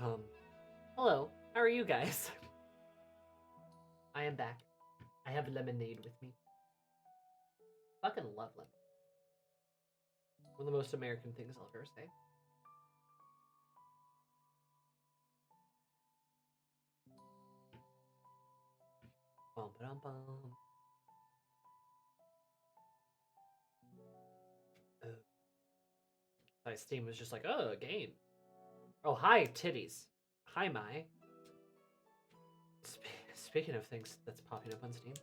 Welcome. Hello, how are you guys? I am back. I have lemonade with me. Fucking love lemon. One of the most American things I'll ever say. Bum ba dum bum. Steam was just like, oh, a game. Oh, hi, titties. Hi, Mai. Speaking of things that's popping up on Steam.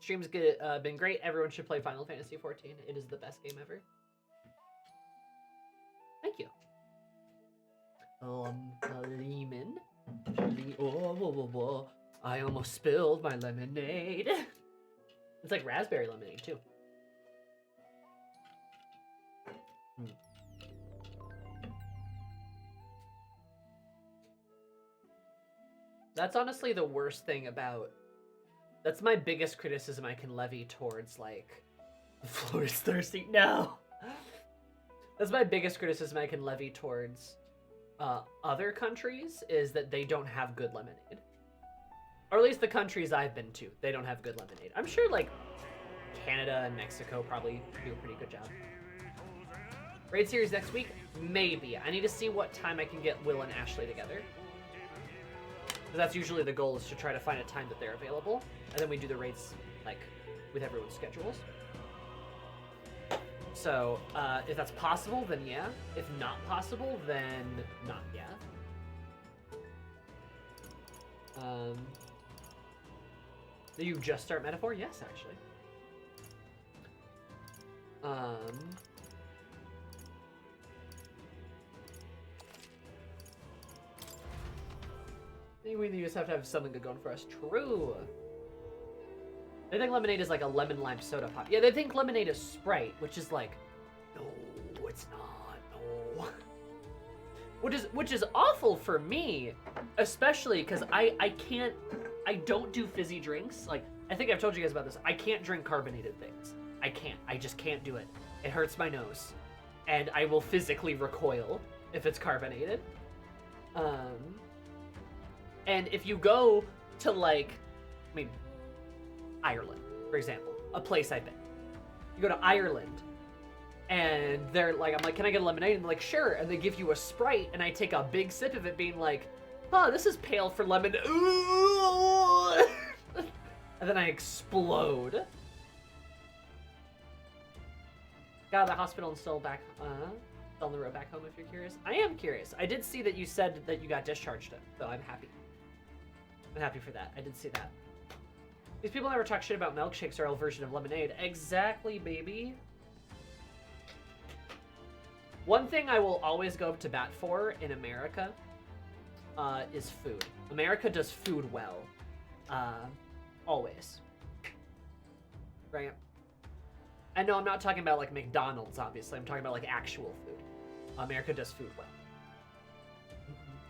Stream's been great. Everyone should play Final Fantasy XIV. It is the best game ever. Thank you. Lemon. Oh, I almost spilled my lemonade. It's like raspberry lemonade, too. That's honestly the worst thing about... That's my biggest criticism I can levy towards, like... The floor is thirsty. No! That's my biggest criticism I can levy towards other countries, is that they don't have good lemonade. Or at least the countries I've been to, they don't have good lemonade. I'm sure, like, Canada and Mexico probably do a pretty good job. Raid series next week? Maybe. I need to see what time I can get Will and Ashley together. Because that's usually the goal, is to try to find a time that they're available. And then we do the raids, like, with everyone's schedules. So, if that's possible, then yeah. If not possible, then not yet. Do you just start Metaphor? Yes, actually. I think we just have to have something good going for us. True. They think lemonade is like a lemon lime soda pop. Yeah, they think lemonade is Sprite, which is like, no, it's not. No. Which is awful for me, especially because I don't do fizzy drinks. Like, I think I've told you guys about this. I can't drink carbonated things. I can't. I just can't do it. It hurts my nose, and I will physically recoil if it's carbonated. And if you go to, like, I mean, Ireland, for example, a place I've been. You go to Ireland, and they're like, I'm like, can I get a lemonade? And they're like, sure. And they give you a Sprite, and I take a big sip of it, being like, oh, this is pale for lemon. Ooh! And then I explode. Got out of the hospital and still back, on the road back home, if you're curious. I am curious. I did see that you said that you got discharged, so I'm happy. I'm happy for that. I did see that. These people never talk shit about milkshakes or our version of lemonade. Exactly, baby. One thing I will always go to bat for in America is food. America does food well. Always. Right? And no, I'm not talking about like McDonald's, obviously. I'm talking about like actual food. America does food well.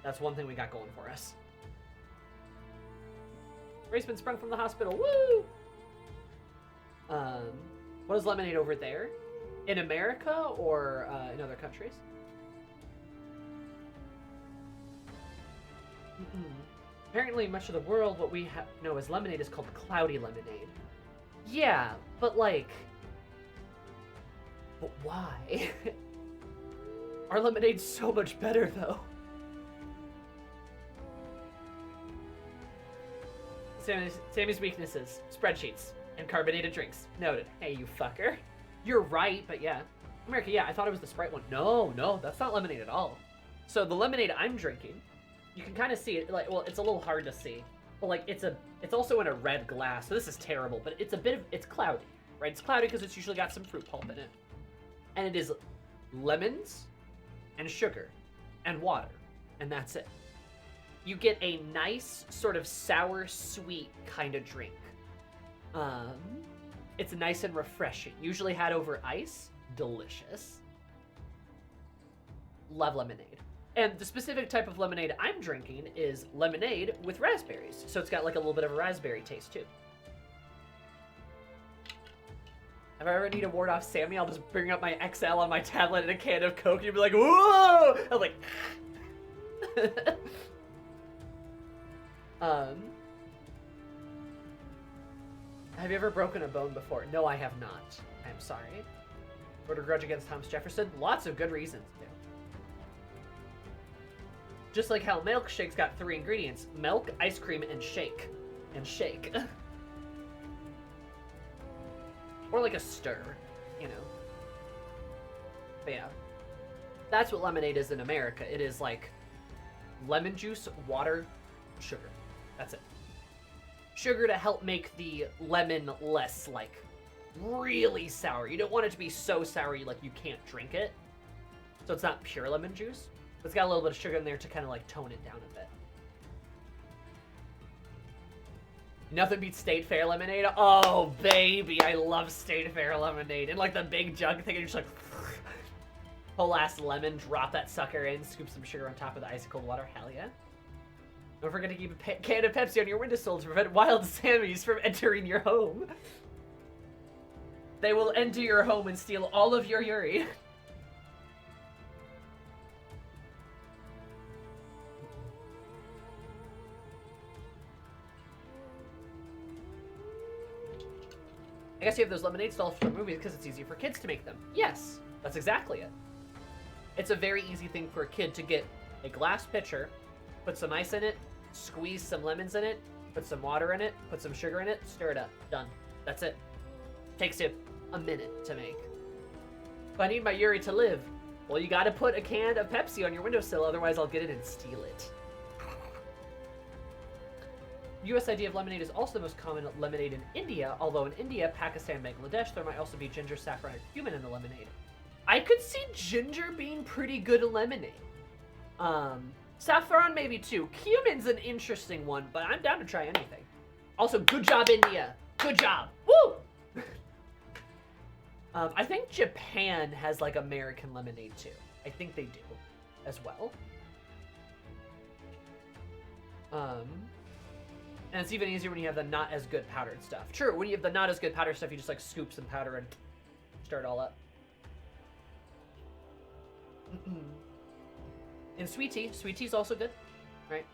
That's one thing we got going for us. Ray's been sprung from the hospital. Woo! What is lemonade over there? In America or in other countries? Apparently, much of the world, what we know as lemonade is called cloudy lemonade. Yeah, but like... But why? Our lemonade's so much better, though. Sammy's weaknesses, spreadsheets, and carbonated drinks. Noted. Hey, you fucker. You're right, but yeah. America, yeah, I thought it was the Sprite one. No, that's not lemonade at all. So the lemonade I'm drinking, you can kind of see it, like, well, it's a little hard to see, but like, it's also in a red glass, so this is terrible, but it's cloudy, right? It's cloudy because it's usually got some fruit pulp in it. And it is lemons and sugar and water, and that's it. You get a nice sort of sour, sweet kind of drink. It's nice and refreshing. Usually had over ice. Delicious. Love lemonade. And the specific type of lemonade I'm drinking is lemonade with raspberries. So it's got like a little bit of a raspberry taste too. If I ever need to ward off Sammy, I'll just bring up my XL on my tablet and a can of Coke, and you'll be like, whoa! I'm like, have you ever broken a bone before? No, I have not. I'm sorry. Wrote a grudge against Thomas Jefferson? Lots of good reasons to. Just like how milkshake's got 3 ingredients: milk, ice cream, and shake. And shake. Or like a stir, you know. But yeah. That's what lemonade is in America. It is like lemon juice, water, sugar. That's it. Sugar to help make the lemon less, like, really sour. You don't want it to be so sour like you can't drink it. So it's not pure lemon juice. But it's got a little bit of sugar in there to kind of like tone it down a bit. Nothing beats State Fair lemonade. Oh, baby, I love State Fair lemonade. And like the big jug thing, and you're just like, whole ass lemon, drop that sucker in, scoop some sugar on top of the icy cold water. Hell yeah. Don't forget to keep a can of Pepsi on your windowsill to prevent wild Sammies from entering your home. They will enter your home and steal all of your Yuri. I guess you have those lemonade stalls for movies because it's easy for kids to make them. Yes, that's exactly it. It's a very easy thing for a kid to get a glass pitcher, put some ice in it, squeeze some lemons in it, put some water in it, put some sugar in it, stir it up. Done. That's it. Takes you a minute to make. If I need my Yuri to live, well, you gotta put a can of Pepsi on your windowsill, otherwise I'll get it and steal it. US idea of lemonade is also the most common lemonade in India, although in India, Pakistan, Bangladesh, there might also be ginger, saffron, or cumin in the lemonade. I could see ginger being pretty good lemonade. Saffron maybe too. Cumin's an interesting one, but I'm down to try anything. Also, good job, India. Good job. Woo! I think Japan has like American lemonade too. I think they do as well. And it's even easier when you have the not as good powdered stuff. True, when you have the not as good powdered stuff, you just like scoop some powder and stir it all up. And sweet tea's also good, right?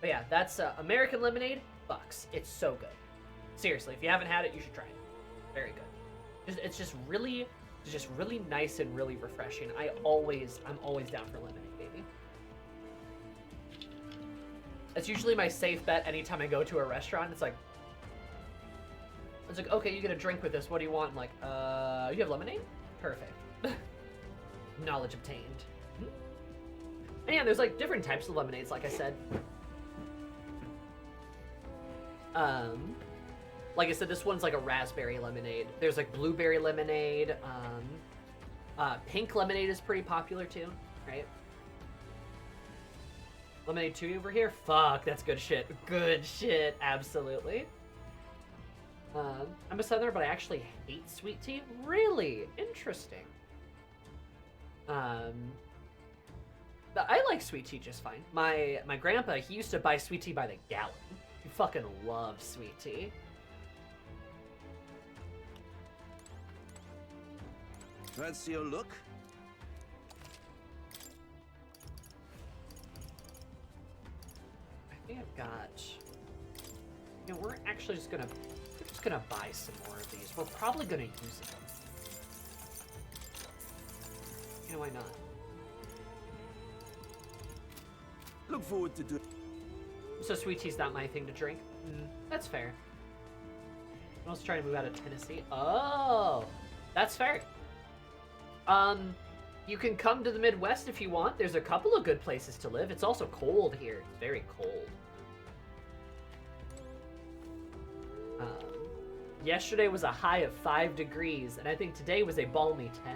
But yeah, that's American lemonade. Bucks. It's so good. Seriously, if you haven't had it, you should try it. Very good. It's just really nice and really refreshing. I'm always down for lemonade, baby. It's usually my safe bet anytime I go to a restaurant. It's like, okay, you get a drink with this. What do you want? I'm like, you have lemonade? Perfect. Knowledge obtained. And yeah, there's like different types of lemonades, like I said. Like I said, this one's like a raspberry lemonade. There's like blueberry lemonade. Pink lemonade is pretty popular too, right? Lemonade 2 over here? Fuck, that's good shit. Good shit, absolutely. I'm a southerner, but I actually hate sweet tea. Really? Interesting. But I like sweet tea just fine. My grandpa, he used to buy sweet tea by the gallon. He fucking loves sweet tea. Fancy your look? I think I've got... You know, we're actually just gonna buy some more of these. We're probably gonna use them. You know, why not? Look forward to doing. So sweet tea's not my thing to drink. That's fair. I'm also trying to move out of Tennessee. Oh, that's fair. You can come to the Midwest if you want. There's a couple of good places to live. It's also cold here. It's very cold. Yesterday was a high of 5 degrees, and I think today was a balmy 10.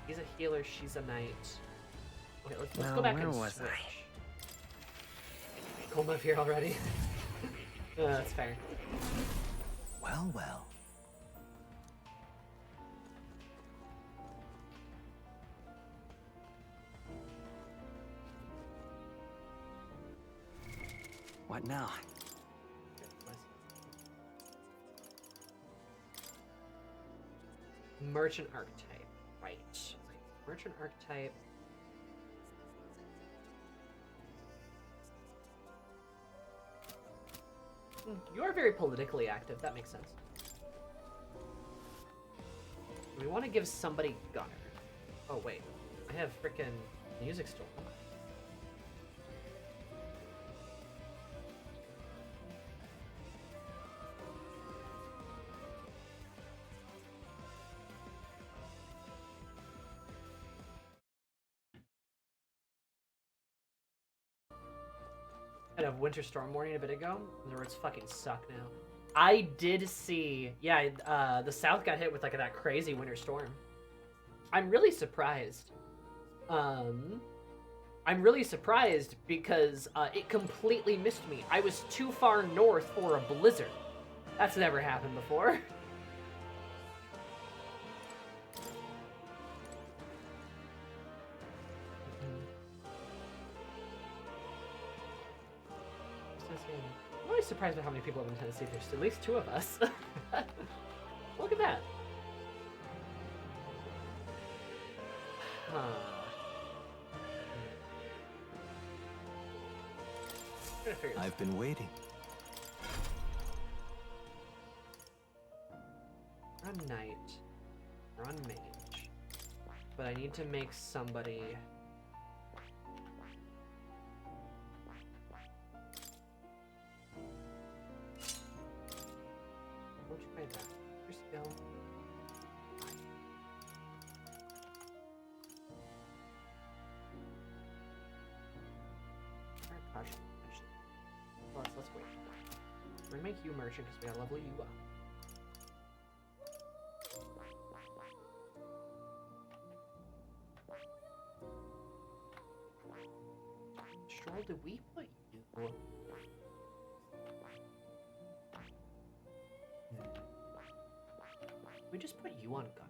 He's a healer, she's a knight. Okay, let's go back and switch. Cold enough here already? That's fair. Well, well. What now? Merchant archetype. Right. Merchant archetype. You are very politically active. That makes sense. We want to give somebody Gunner. Oh, wait. I have frickin' music still on. Kind of Winter Storm warning a bit ago. The roads fucking suck now. I did see, yeah, the South got hit with like that crazy winter storm. I'm really surprised. I'm really surprised because it completely missed me. I was too far north for a blizzard. That's never happened before. I'm really surprised by how many people live in Tennessee. There's at least 2 of us. Look at that. I've been waiting. Run knight. Run mage. But I need to make somebody. What'd you try that? Your skill. Let's wait. We're gonna make you merchant because we gotta level you up. Stroll, did we put you? We just put you on gun.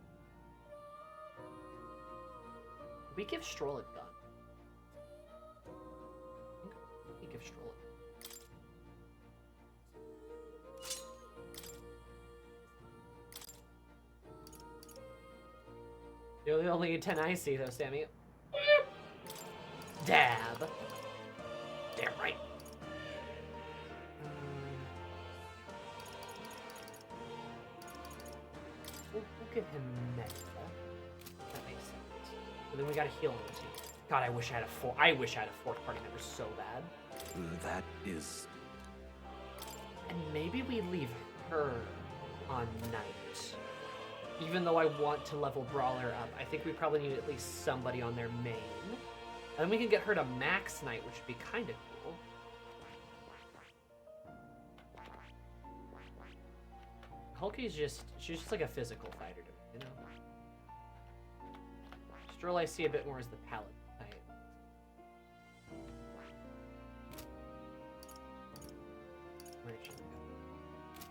Did we give Stroll a gun? I think we give Stroll a gun. You're the only 10 I see, though, Sammy. Dab. Damn right. We'll give him Meta. That makes sense. But then we gotta heal on the team. God, I wish I had a fourth party member so bad. That is... And maybe we leave her on Knight. Even though I want to level Brawler up, I think we probably need at least somebody on their main. And then we can get her to max Knight, which would be kind of cool. Hulky's she's just like a physical fighter, you know? Stroll I see a bit more as the paladin type.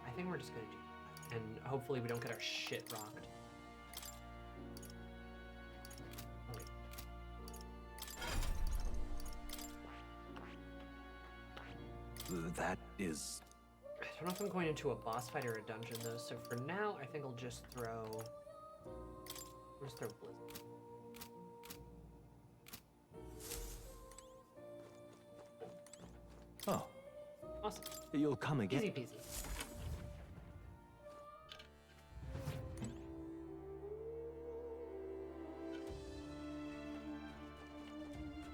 I think we're just gonna do that. And hopefully we don't get our shit rocked. Oh, wait. That is... I don't know if I'm going into a boss fight or a dungeon though, so for now I think I'll just throw... I'll just throw Blizzard. Oh. Awesome. You'll come again. Easy peasy.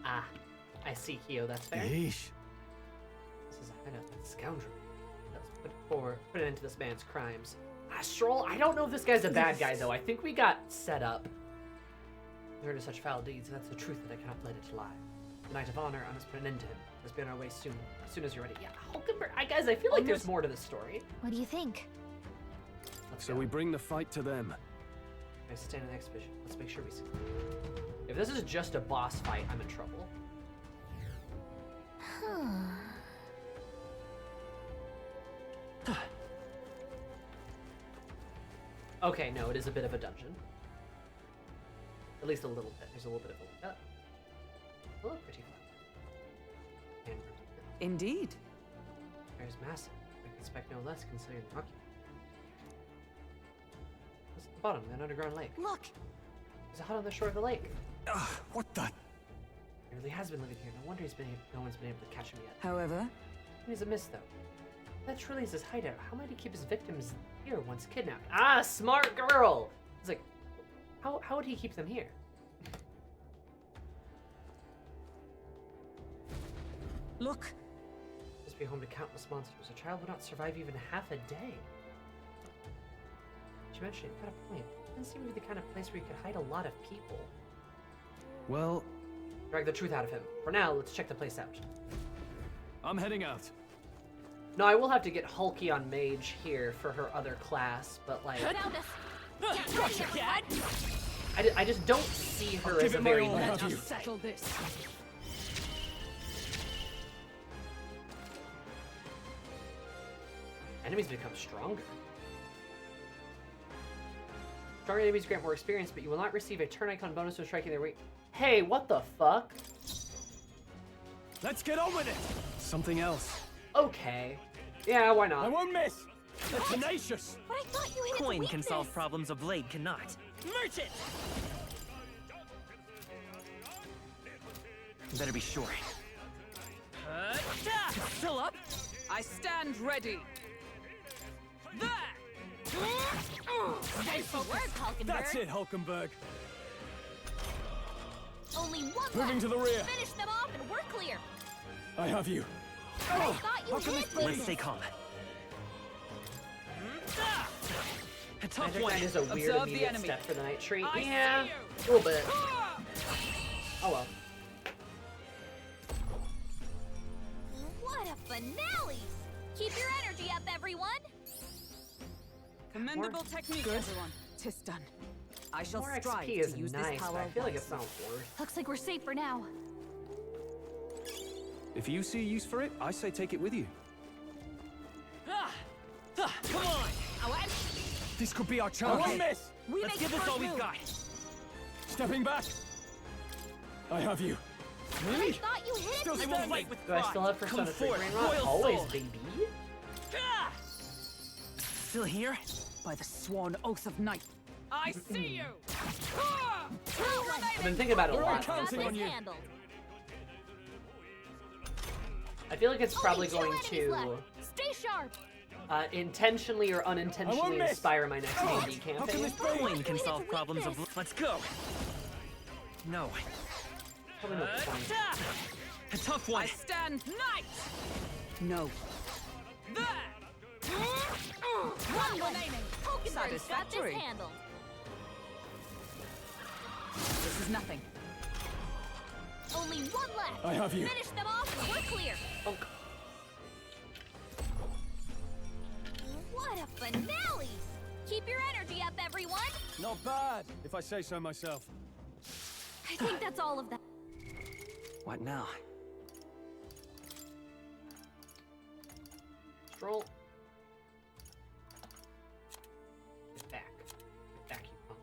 Ah, I see, Hio, that's fair. Yeesh. This is a kind of scoundrel. Let's put an end to this man's crimes. Stroll, I don't know if this guy's a bad guy, though. I think we got set up. There are such foul deeds, that's the truth that I cannot let it lie. The Knight of Honor, I must put an end to him. Let's be on our way soon. As soon as you're ready. Yeah, Hulkenberg. Guys, I feel like there's more to this story. What do you think? Let's So go. we bring the fight to them. I stand in the exhibition. Let's make sure we succeed. If this is just a boss fight, I'm in trouble. Okay, no, it is a bit of a dungeon. At least a little bit. There's a little bit of a... pretty fun. And Indeed. area is massive. I can expect no less considering the occupancy. What's at the bottom? An underground lake. Look! There's a hut on the shore of the lake. What the? He really has been living here. No wonder no one's been able to catch him yet. However, He's a miss, though. If that truly is his hideout, how might he keep his victims here once kidnapped? Ah, smart girl! It's like, how would he keep them here? look! Must be home to countless monsters. A child would not survive even half a day. She mentioned it, got a point. It doesn't seem to be the kind of place where you could hide a lot of people. Well, Drag the truth out of him. For now, let's check the place out. I'm heading out. No, I will have to get Hulky on Mage here for her other class, but like, Found us! Gotcha, Dad! I just don't see her as a very Let's legend. just settle this. Enemies become stronger. Stronger enemies grant more experience, but you will not receive a turn icon bonus for striking their weight. Hey, what the fuck? Let's get on with it. Something else. Okay. Yeah, why I not? won't miss. They're tenacious. But I thought you hit its Coin can weakness. solve problems a blade cannot. Merchant! Better be sure. Still up? I stand ready. There! Stay focused, Hulkenberg. That's it, Hulkenberg. Only one Moving left. to the rear. Finish them off and we're clear. I have you. I thought you how can hit this its be? Let's stay calm. A tough Magic one. Knight is a weird Observe the immediate enemy. step for the Night Tree. I Yeah, see a little bit. Oh well. What a finale! Keep your energy up, everyone. Commendable technique, everyone. Tis done. I shall More strive XP is to use nice, this but power I feel like it's wisely. not worth. Looks like we're safe for now. If you see a use for it, I say take it with you. Come on! This could be our chance. Okay. miss. We Let's make give this first all we've move. got. Stepping back. I have you. I Really? thought you hit Still its I will standing. fight with Do I pride. still have Persona Come 3 forth, Brain Rot? royal Always, soul. baby. Ah! Still here? By the sworn oath of night. I see you! I've been thinking about it a We're lot. counting Got on this you. handled. I feel like it's probably Only two going enemies to left. Stay sharp. intentionally or I unintentionally won't miss. inspire my next Oh, D&D how can campaign. this be? Coin can It's a solve problems of. weakness. Let's go. No. Probably no point. A tough one. I stand knight! No. There! One remaining. Hulkenberg's got this Satisfactory. handled. This is nothing. Only one left. I have you. Finish them off and we're clear. Bonk. What a finale! Keep your energy up, everyone. Not bad, if I say so myself. I think that's all of that. What now? Stroll. Get back. Get back, you punk.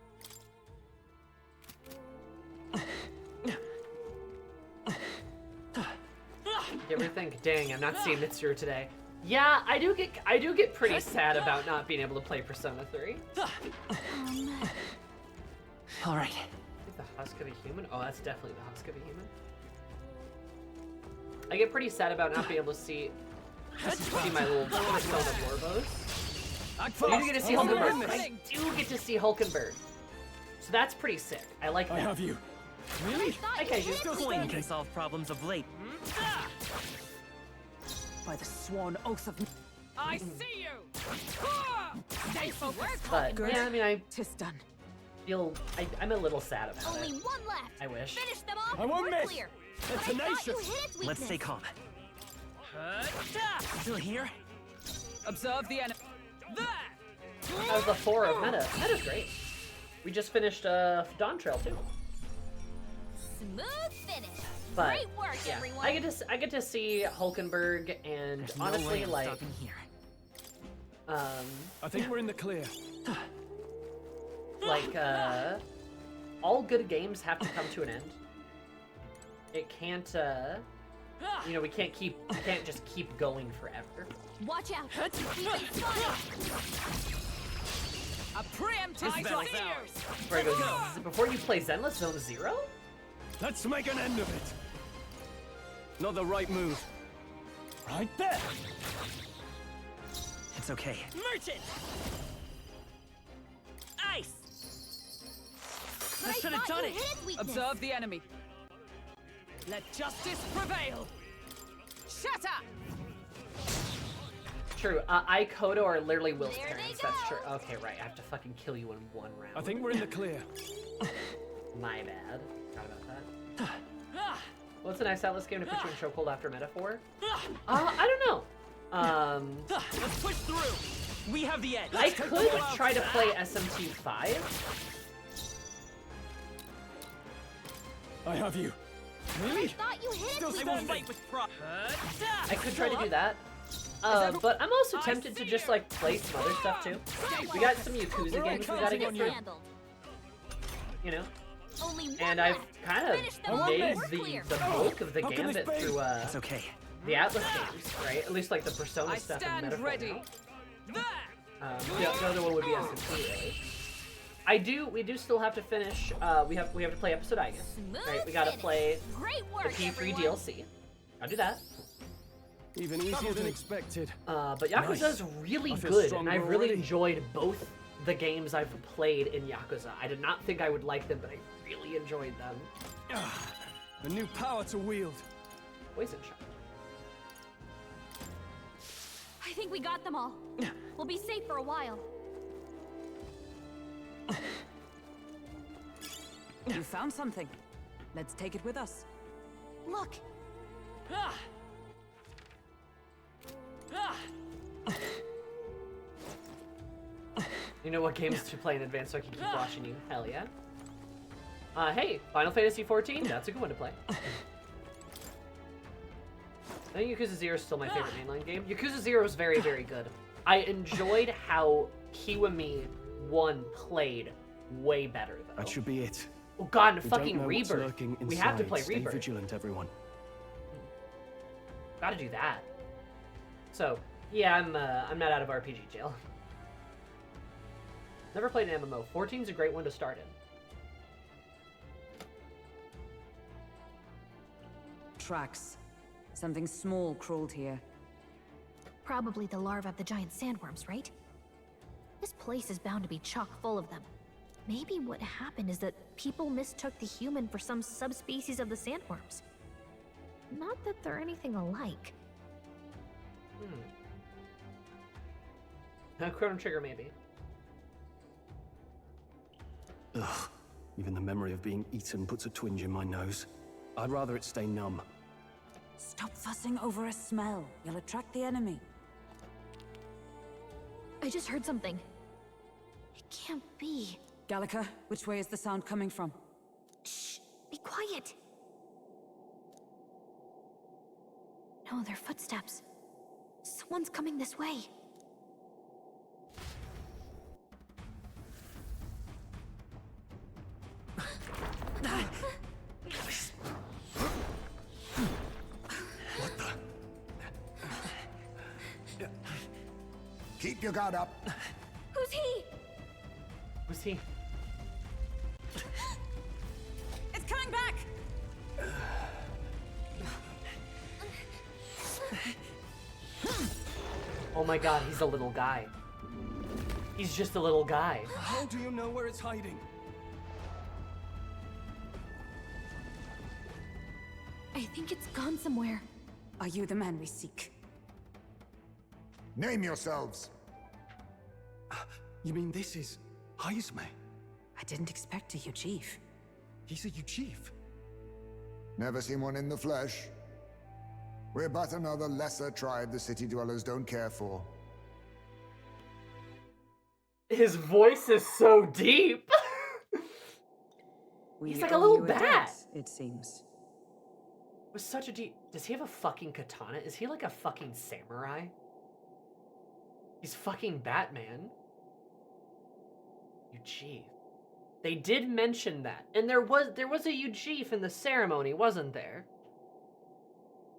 You ever think, dang, I'm not seeing Mitsuru today? Yeah, I do get pretty sad about not being able to play Persona 3. All right. I think the husk of a human? Oh, that's definitely the husk of a human. I get pretty sad about not being able to see my little Persona Warbows. You do get to see I'm Hulkenberg. on I do get to see Hulkenberg. So that's pretty sick. I like I that. have you. Really? Okay, you Coin can solve problems of late. By the sworn oath of I see you! Stay focused. But Good. yeah, I mean, I Tis done. feel I'm a little sad about Only it. one left. I wish. Finish them off I and won't we're miss. clear. They're But I thought you tenacious. hit its weakness. Let's stay calm. Still here? Observe the enemy. There! That was the 4 of Meta. Meta's great. We just finished Dawn Trail too. Smooth finish. But Great work, yeah, everyone. I get to see Hulkenberg and There's no honestly way I'm like stopping here. I think we're in the clear. like all good games have to come to an end. It can't you know, we can't just keep going forever. Watch out. Defense fire. A preemptive This battle's strike. ours. Before, I go, before you play Zenless Zone 0? Let's make an end of it. Not the right move. Right there. It's okay. Merchant! Ice! But I I should have thought done you it! hit its weakness. Observe the enemy. Let justice prevail. Shatter! True. Kodo are literally Will's There they parents. That's true. go. Okay, right. I have to fucking kill you in one round. I think we're in the clear. My bad. Forgot about that. What's a nice Atlas game to put you in chokehold after Metaphor? I don't know. Let's push through! We have the edge! I could try to play SMT5. I have you. I Really? thought you hit Still its I weakness. won't fight with pride. I could try to do that. But I'm also tempted to just like play some other stuff too. We got some Yakuza games we gotta get through, Handled. you know? Only one And I've left. kind of Finish them made all. We're the clear. bulk of the How can this gambit be? through It's okay. the Atlas games, right? At least like the Persona I stuff and stand Metaphor ready. now. There! The other one would be SMT, really. We do still have to finish. We have to play episode Igus, right? We gotta Smooth play Great the work, P3 everyone. DLC. Gotta do that. Even easier than expected. But Yakuza's Nice. really I feel good, and stronger I've really already. enjoyed both the games I've played in Yakuza. I did not think I would like them, but I really enjoyed them. A new power to wield. Poison shot. I think we got them all. We'll be safe for a while. You found something. Let's take it with us. Look, Ah! Ah! You know what games to play in advance so I can keep watching you? Hell yeah. Hey, Final Fantasy XIV, that's a good one to play. I think Yakuza 0 is still my favorite mainline game. Yakuza 0 is very, very good. I enjoyed how Kiwami 1 played way better, though. That should be it. Oh god, and We fucking don't know what's Rebirth. lurking We have to inside. play Stay Rebirth. vigilant, everyone. Gotta do that. So, yeah, I'm not out of RPG jail. Never played an MMO. 14's a great one to start in. Tracks. Something small crawled here. probably the larvae of the giant sandworms, right? This place is bound to be chock full of them. Maybe what happened is that people mistook the human for some subspecies of the sandworms. Not that they're anything alike. Chrono Trigger, maybe. Ugh. Even the memory of being eaten puts a twinge in my nose. I'd rather it stay numb. Stop fussing over a smell. You'll attract the enemy. I just heard something. It can't be. Gallica, which way is the sound coming from? Shh! Be quiet! No, they're footsteps. Someone's coming this way. Keep your guard up. Who's he? Who's he? It's coming back! Oh my god, he's a little guy. He's just a little guy. How do you know where it's hiding? I think it's gone somewhere. Are you the man we seek? Name yourselves. You mean this is Heismay? I didn't expect a Uchief. He's a Uchief. Never seen one in the flesh. We're but another lesser tribe the city dwellers don't care for. His voice is so deep. We He's like a owe little you bat. debt, it seems. With such a deep. Does he have a fucking katana? Is he like a fucking samurai? He's fucking Batman. Uchief. They did mention that, and there was a Uchief in the ceremony, wasn't there?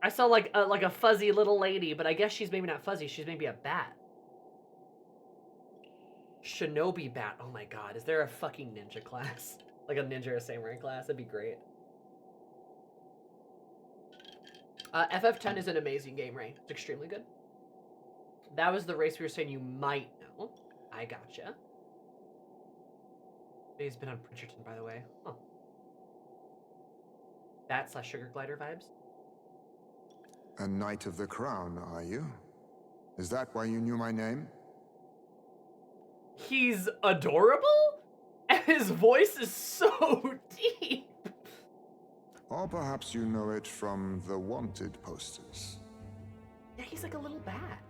I saw like a fuzzy little lady, but I guess she's maybe not fuzzy. She's maybe a bat. Shinobi bat. Oh my god, is there a fucking ninja class? Like a ninja or samurai class? That'd be great. FF10 is an amazing game, Ray. It's extremely good. That was the race we were saying you might know. I gotcha. He's been on Bridgerton, by the way. Huh. Bat/sugar glider vibes. A Knight of the Crown, are you? Is that why you knew my name? He's adorable? And his voice is so deep. Or perhaps you know it from the wanted posters. Yeah, he's like a little bat.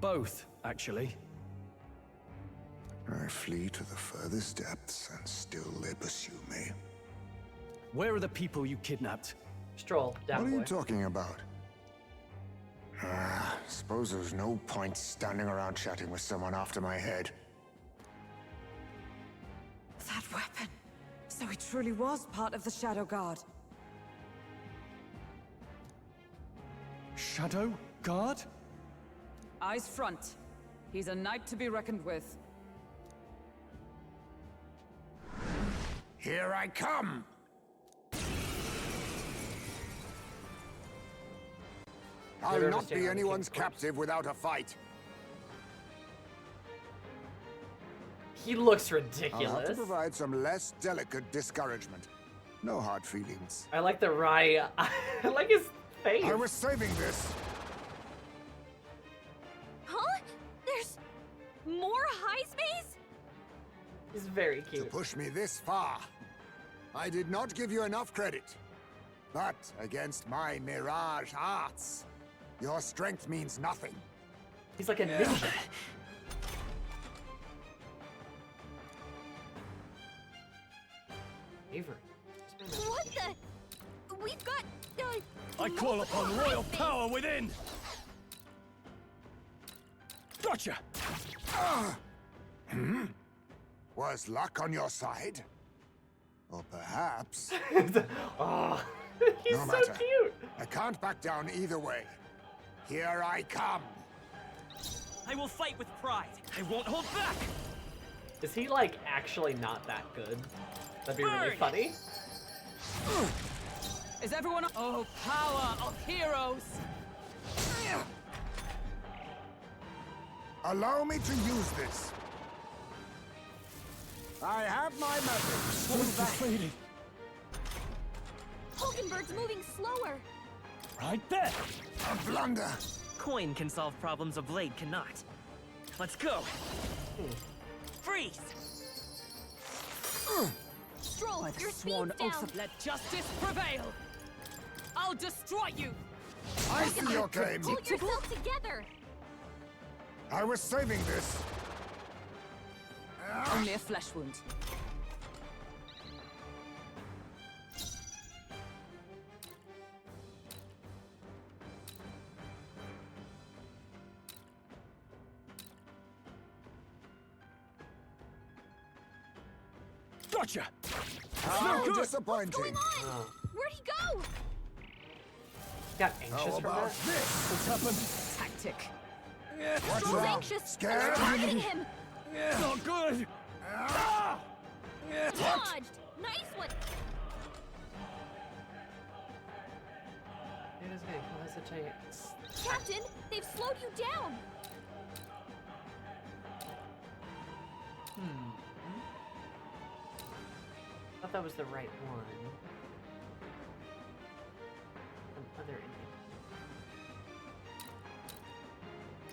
Both, actually. I flee to the furthest depths, and still they pursue me. Where are the people you kidnapped? Stroll, down What are boy. you talking about? Suppose there's no point standing around chatting with someone after my head. That weapon. So he truly was part of the Shadow Guard. Shadow Guard? Eyes front. He's a knight to be reckoned with. Here I come! I'll Never not understand be how the anyone's king works. captive without a fight. He looks I'll have to ridiculous. provide some less delicate discouragement. No hard feelings. I like the wry. I like his face. I was saving this. Huh? There's more Heismays? He's very To cute. push me this far. I did not give you enough credit. But against my mirage arts, your strength means nothing. He's like a ninja. Avery. What the? We've got. I call multiple upon royal Heismays. power within! Gotcha! Was luck on your side? Or perhaps... Oh, he's No so matter. cute. I can't back down either way. Here I come. I will fight with pride. I won't hold back. Is he like actually not that good? That'd be really Burn! funny. Is everyone? Oh, power of heroes! Allow me to use this. I have my methods. What's defeated? Hulkenberg's moving slower. Right there! A blunder. Coin can solve problems a blade cannot. Let's go. Freeze. Stroll, By the your sworn speed's down. oath of let justice prevail! I'll destroy you! I see your game. Pull yourself together. I was saving this. Only a flesh wound. Gotcha! How good. disappointing. Oh. Where'd he go? Got anxious How from about that. this? What's happened? Tactic. What's Stroll's wrong? anxious. Scared? Targeting him. Not good! Dodged. Nice one. It is going to hesitate. Captain, they've slowed you down. I thought that was the right one. Some other Indian.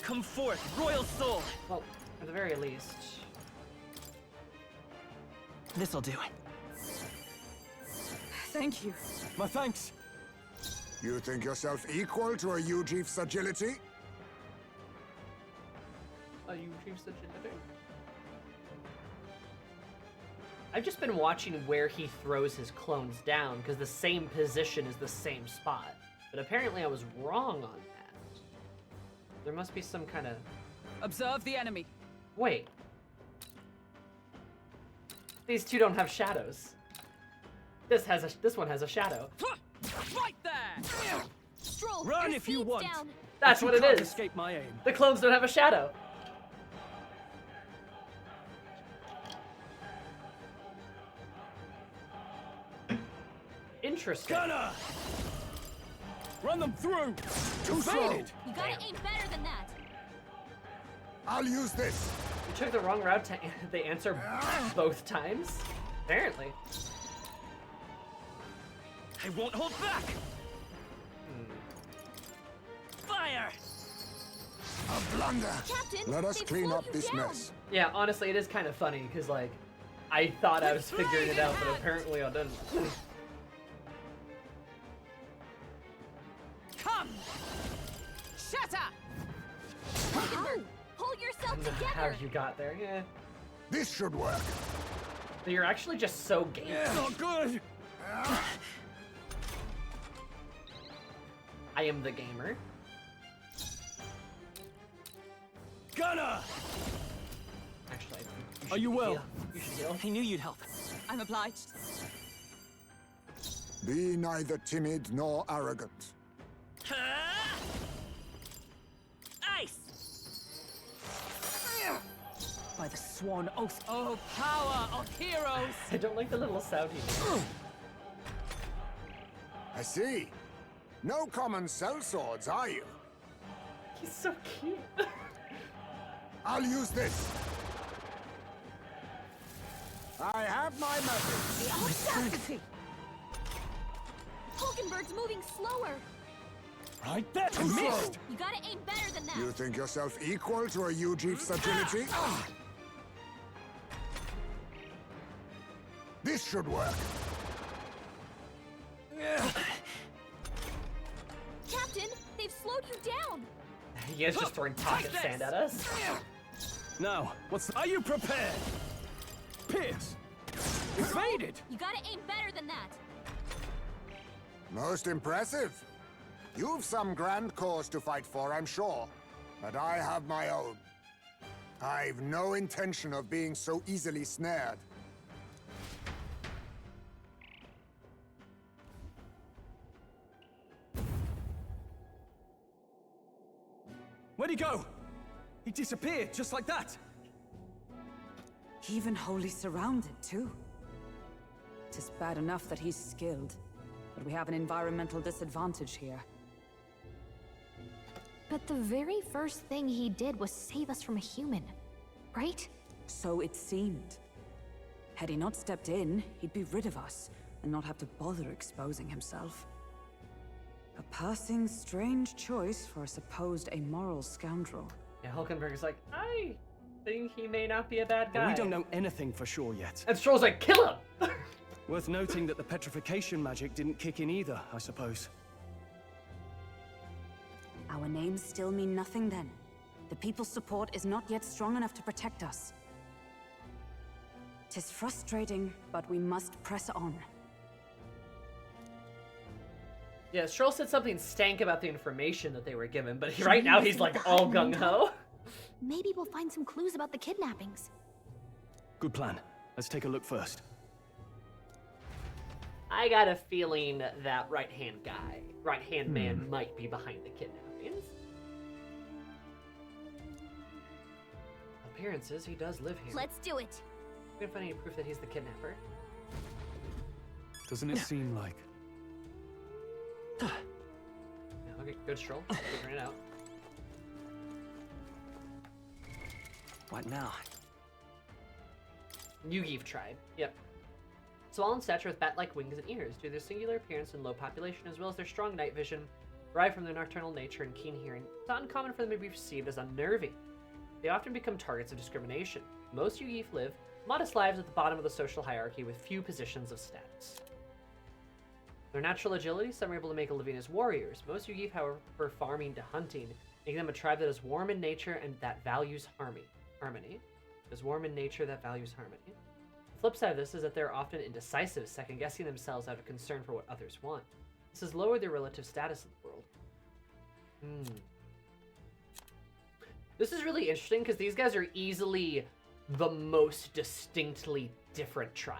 Come forth, royal soul. Well, at the very least. This'll do. Thank you. My thanks! You think yourself equal to a Ujief's agility? Oh, you achieved such a thing. I've just been watching where he throws his clones down, because the same position is the same spot. But apparently I was wrong on that. There must be some kind of... Observe the enemy. Wait. These two don't have shadows. This one has a shadow. Right there! Stroll, Run your if you speed's want. down. That's You what it can't is. escape my aim. The clones don't have a shadow. Interesting. Gunner! Run them through! Too slow. Evaded! You gotta aim better than that. I'll use this. You took the wrong route to they answer both times? Apparently. I won't hold back! Fire! A blunder. Captain, Let us they've clean slowed up you this down. mess. Yeah, honestly, it is kind of funny, because, like, I thought I was figuring it out, but apparently I didn't. Come! Shatter! Hulkenberg, pull yourself How together. you got there, yeah. This should work. But you're actually just so game. Not good! I am the gamer. Gunner! Actually, I think Are should you well? heal. You should heal. I knew you'd help. I'm obliged. Be neither timid nor arrogant. Ice! By the sworn oath. Oh, power of heroes! I don't like the little sound he makes. I see. No common sellswords, are you? He's so cute. I'll use this. I have my method. The audacity! Hulkenberg's moving slower. Right there! Too slow. Missed! You gotta aim better than that. You think yourself equal to a Ujeef's agility? This should work. Captain, they've slowed you down. He is just throwing pocket Take sand this. at us. Now, are you prepared? Pierce! Evaded! You gotta aim better than that. Most impressive. You've some grand cause to fight for, I'm sure. But I have my own. I've no intention of being so easily snared. Where'd he go? He disappeared just like that. Even wholly surrounded, too. 'Tis bad enough that he's skilled, but we have an environmental disadvantage here. But the very first thing he did was save us from a human, right? So it seemed. Had he not stepped in, he'd be rid of us, and not have to bother exposing himself. A passing strange choice for a supposed amoral scoundrel. Yeah, Hulkenberg's like, I think he may not be a bad But guy. we don't know anything for sure yet. And Stroll's like, kill him! Worth noting that the petrification magic didn't kick in either, I suppose. Our names still mean nothing then. The people's support is not yet strong enough to protect us. 'Tis frustrating, but we must press on. Yeah, Stroll said something stank about the information that they were given, but right now he's like all gung-ho. Maybe we'll find some clues about the kidnappings. Good plan. Let's take a look first. I got a feeling that right-hand man might be behind the kidnappings. Appearances, he does live here. Let's do it. We can find any proof that he's the kidnapper. Doesn't it seem like... Yeah, okay, good Stroll. Figuring it out. What now? Yugiv tribe. Yep. Small in stature with bat-like wings and ears, due to their singular appearance and low population, as well as their strong night vision, derived from their nocturnal nature and keen hearing, it's not uncommon for them to be perceived as unnerving. They often become targets of discrimination. Most Yugiv live modest lives at the bottom of the social hierarchy with few positions of status. Their natural agility, some are able to make a living as warriors. Most Yugiv, however, prefer farming to hunting, making them a tribe that is warm in nature and that values harmony. Is warm in nature that values harmony. The flip side of this is that they're often indecisive, second-guessing themselves out of concern for what others want. This has lowered their relative status in the world. This is really interesting because these guys are easily the most distinctly different tribe.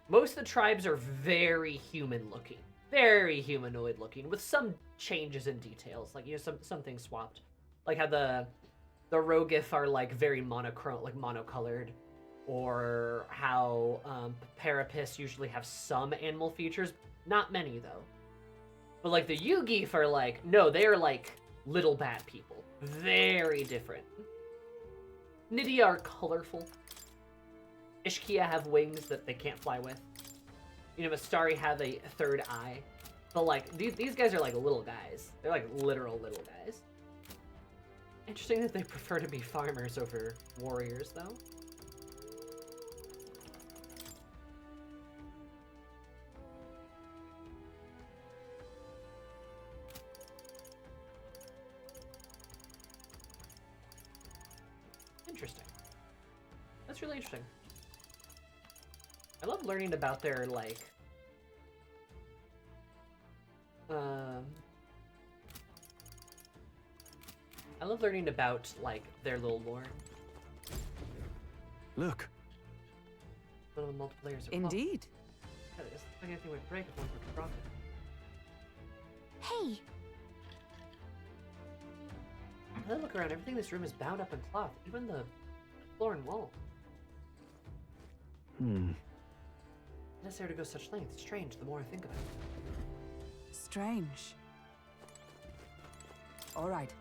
Most of the tribes are very human-looking. very humanoid looking, with some changes in details. Like, you know, some things swapped. Like how the Rogif are like very monochrome, like monocolored, or how Parapis usually have some animal features, not many though. But like the Yugif are like, no, they are like little bat people, very different. Nydia are colorful. Ishkia have wings that they can't fly with. You know, Mastari have a third eye. But like these guys are like little guys. They're like literal little guys. Interesting that they prefer to be farmers over warriors, though. Interesting. That's really interesting. I love learning about their, like... I love learning about, like, their little lore. Look. Little multiple layers of Indeed. Oh, it's like anything would break if one were to drop it. Hey, Now that I look around, everything in this room is bound up in cloth, even the floor and wall. Necessary to go such lengths. Strange, the more I think about it. Strange. All right.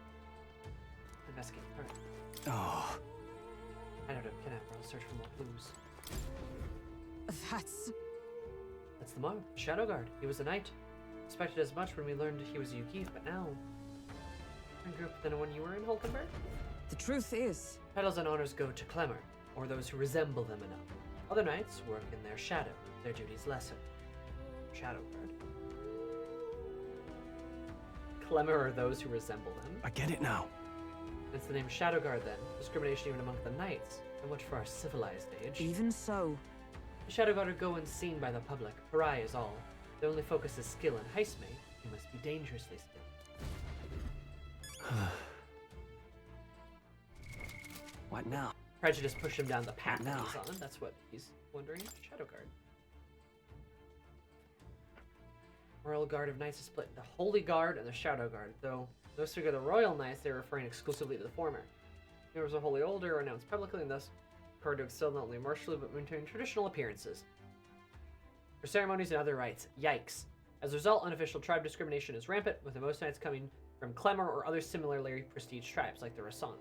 Investigate. Alright. Oh. I know to kidnap her. I'll search for more clues. That's the monk, Shadow Guard. He was a knight. Expected as much when we learned he was Yukif, but now... different group than the one you were in, Hulkenberg? the truth is. Titles and honors go to Clemmer, or those who resemble them enough. Other knights work in their shadow, their duties lesser. Shadow Guard. Clemmer are those who resemble them. I get it now. It's the name Shadow Guard then. Discrimination even among the knights. So much for our civilized age. Even so. The Shadow Guard are go unseen by the public. Pariah is all. Their only focus is skill, and Heismay, he must be dangerously skilled. What now? Prejudice pushed him down the path that Now. he's on. That's what he's wondering. Shadow Guard. Royal Guard of Knights is split. The Holy Guard and the Shadow Guard, though those figure the Royal Knights, they're referring exclusively to the former. There was a Holy Order announced publicly and thus required to excel not only martially but maintain traditional appearances. For ceremonies and other rites, yikes. As a result, unofficial tribe discrimination is rampant, with the most knights coming from Clemmer or other similarly prestige tribes like the Rasan.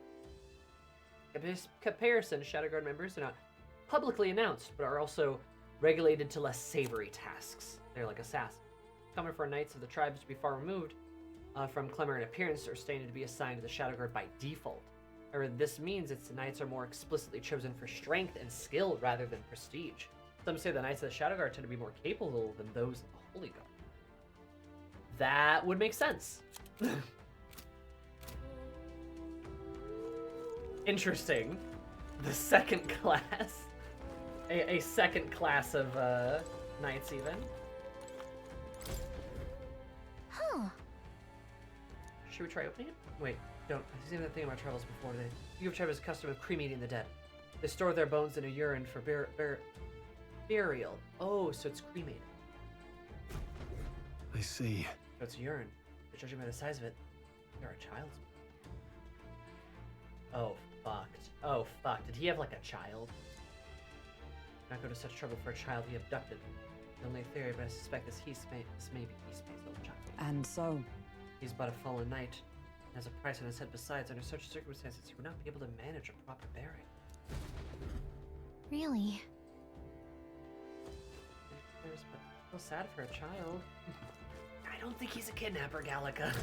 Comparison, Shadow Guard members are not publicly announced, but are also regulated to less savory tasks. They're like assassins. Coming for knights of the tribes to be far removed from Clemmer in appearance are stated to be assigned to the Shadow Guard by default. However, this means its knights are more explicitly chosen for strength and skill rather than prestige. Some say the knights of the Shadow Guard tend to be more capable than those of the Holy Guard. That would make sense. Interesting. The second class. A second class of knights even. huh? Should we try opening it? Wait, don't. I've seen that thing in my travels before. The Yugoslav tribe is accustomed to cremating the dead. They store their bones in a urine for burial. Oh, so it's cremated. I see. So it's urine. But judging by the size of it, you're a child's. Oh, fucked. Oh, fuck. Did he have like a child? Not go to such trouble for a child he abducted. The only theory, but I suspect this may be Heismay's little child. And so. He's but a fallen knight, and has a price on his head besides. Under such circumstances, he would not be able to manage a proper burial. Really? There's but so sad for a child. I don't think he's a kidnapper, Gallica.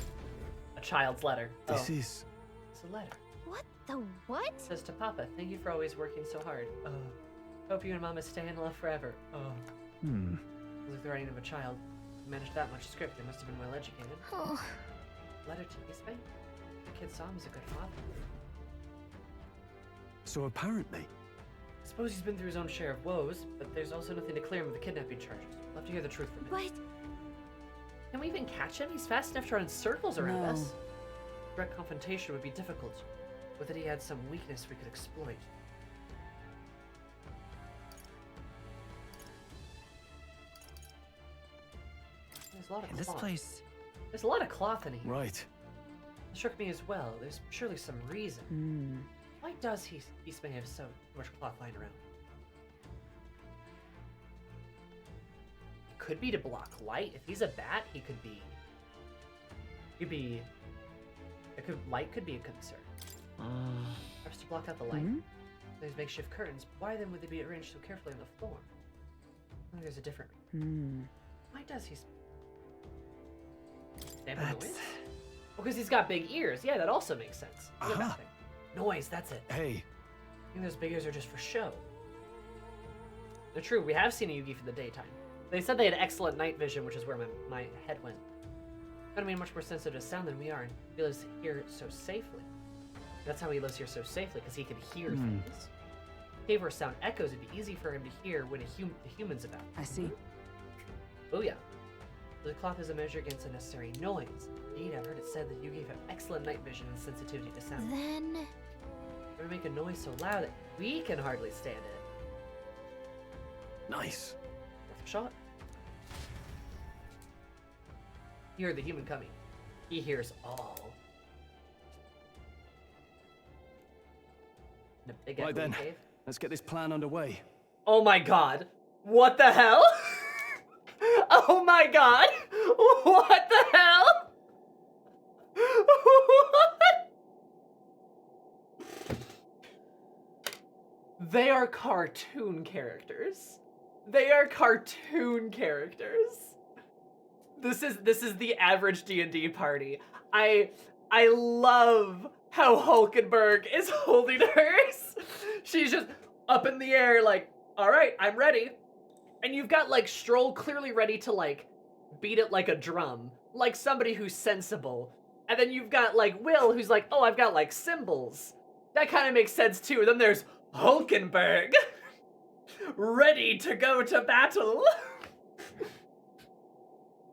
A child's letter. This Oh, is... it's a letter. What the what? It says to Papa, thank you for always working so hard. Hope you and Mama stay in love forever. Hmm. It was like the writing of a child. He managed that much script. They must have been well educated. Oh, Letter to Heismay? The kid saw him as a good father. So apparently... I suppose he's been through his own share of woes, but there's also nothing to clear him of the kidnapping charges. Love to hear the truth from him. but Can we even catch him? He's fast enough to run in circles around No. us. Direct confrontation would be difficult. With it, he had some weakness we could exploit. There's a lot of And this cloth. place... There's a lot of cloth in here. Right. It struck me as well. There's surely some reason. Why does Heismay have so much cloth lying around? It could be to block light. If he's a bat, he could be. Light could be a concern. Perhaps to block out the light. Those makeshift curtains. Why then would they be arranged so carefully on the floor? I think there's a different. Why does he? Dampen the wind? Because he's got big ears. Yeah, that also makes sense. Another bad thing. Noise. That's it. Hey. I think those big ears are just for show. They're true. We have seen a Yugi for the daytime. They said they had excellent night vision, which is where my head went. Gotta be much more sensitive to sound than we are, and he lives here so safely. That's how he lives here so safely, because he can hear things. Cave where sound echoes, it'd be easy for him to hear when the human's about. I see. Oh yeah. The cloth is a measure against unnecessary noise. Indeed, I've heard it said that you gave him excellent night vision and sensitivity to sound. Then... We're gonna make a noise so loud that we can hardly stand it. Nice. Worth a shot. You heard the human coming. He hears all. In a big Right echoey then, cave. let's get this plan underway. Oh my god. What the hell? Oh my god. What the hell? What? They are cartoon characters. They are cartoon characters. This is the average D&D party. I love how Hulkenberg is holding hers. She's just up in the air like, all right, I'm ready. And you've got like Stroll clearly ready to like beat it like a drum, like somebody who's sensible. And then you've got like Will who's like, oh, I've got like cymbals. That kind of makes sense too. And then there's Hulkenberg ready to go to battle.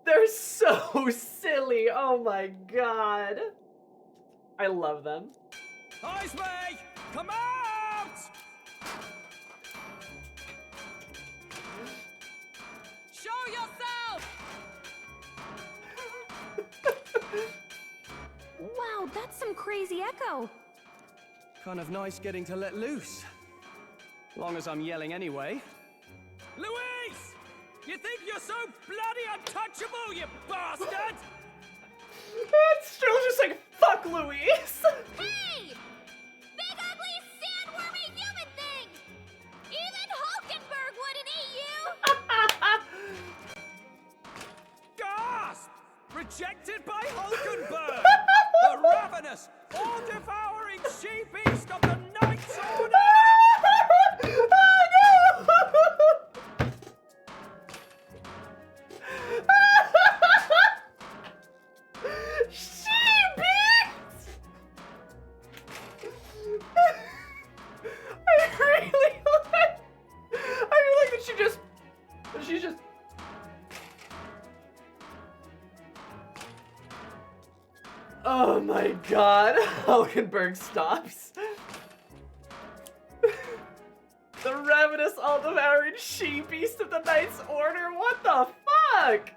They're so silly. Oh my god. I love them. Heismay! Come out! Show yourself! Wow, that's some crazy echo. Kind of nice getting to let loose. Long as I'm yelling anyway. Louise! You think you're so bloody untouchable, you bastard? Stroll's just like, fuck Louise. Hey! Big ugly sandwormy human thing! Even Hulkenberg wouldn't eat you! Gasp! Rejected by Hulkenberg! The ravenous, all-devouring she-beast of the Knights Order! She's just... Oh my god. Hulkenberg stops. The ravenous, all-devouring she-beast of the Knights Order? What the fuck?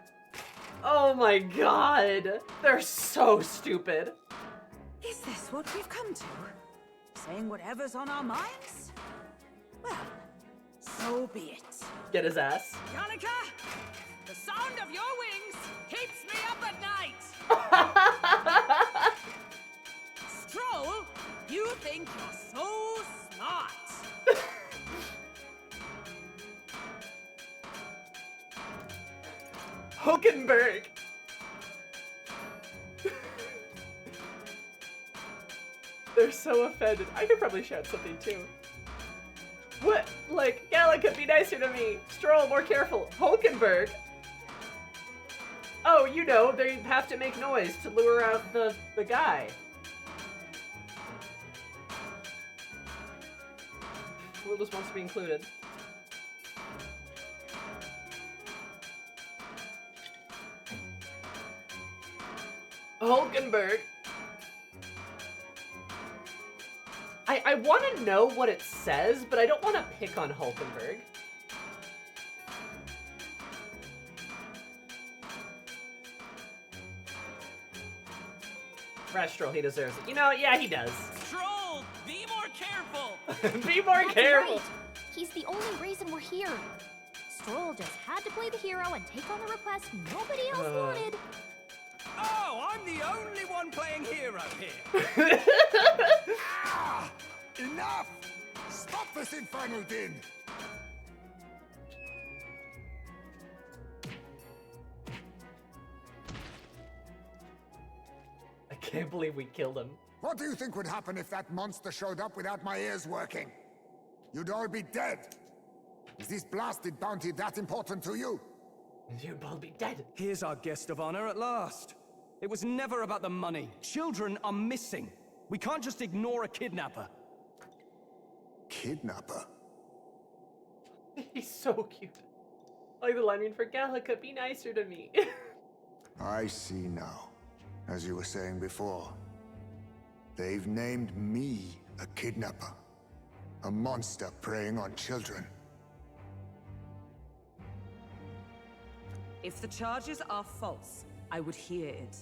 Oh my god. They're so stupid. Is this what we've come to? Saying whatever's on our minds? Well, so be it. Get his ass. Gallica, the sound of your wings keeps me up at night. Stroll, you think you're so smart. Hulkenberg. They're so offended. I could probably shout something too. What? Like, Gallica, be nicer to me. Stroll, more careful. Hulkenberg. Oh, you know, they have to make noise to lure out the guy. Will just wants to be included. Hulkenberg. I want to know what it says, but I don't want to pick on Hulkenberg. Stroll, he deserves it. You know, yeah, he does. Stroll, be more careful. Be more That's careful. right. He's the only reason we're here. Stroll just had to play the hero and take on a request nobody else wanted. Oh, I'm the only one playing hero here. Ah! Enough! Stop this infernal din! I can't believe we killed him. What do you think would happen if that monster showed up without my ears working? You'd all be dead. Is this blasted bounty that important to you? You'd both be dead. Here's our guest of honor at last. It was never about the money. Children are missing. We can't just ignore a kidnapper. Kidnapper? He's so cute. I like the line reading for Gallica, be nicer to me. I see now. As you were saying before, they've named me a kidnapper. A monster preying on children. If the charges are false, I would hear it.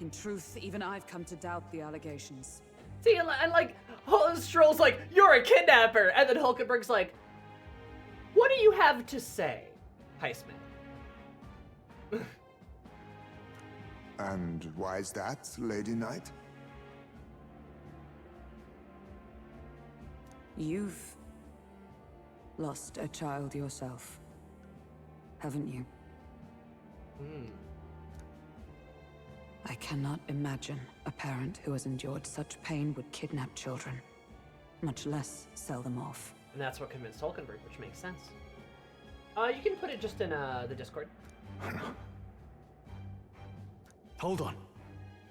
In truth, even I've come to doubt the allegations. See, and like, Stroll's like, you're a kidnapper! And then Hulkenberg's like, what do you have to say, Heismay? And why is that, Lady Knight? You've lost a child yourself, haven't you? I cannot imagine a parent who has endured such pain would kidnap children, much less sell them off. And that's what convinced Hulkenberg, which makes sense. You can put it just in the Discord. Hold on.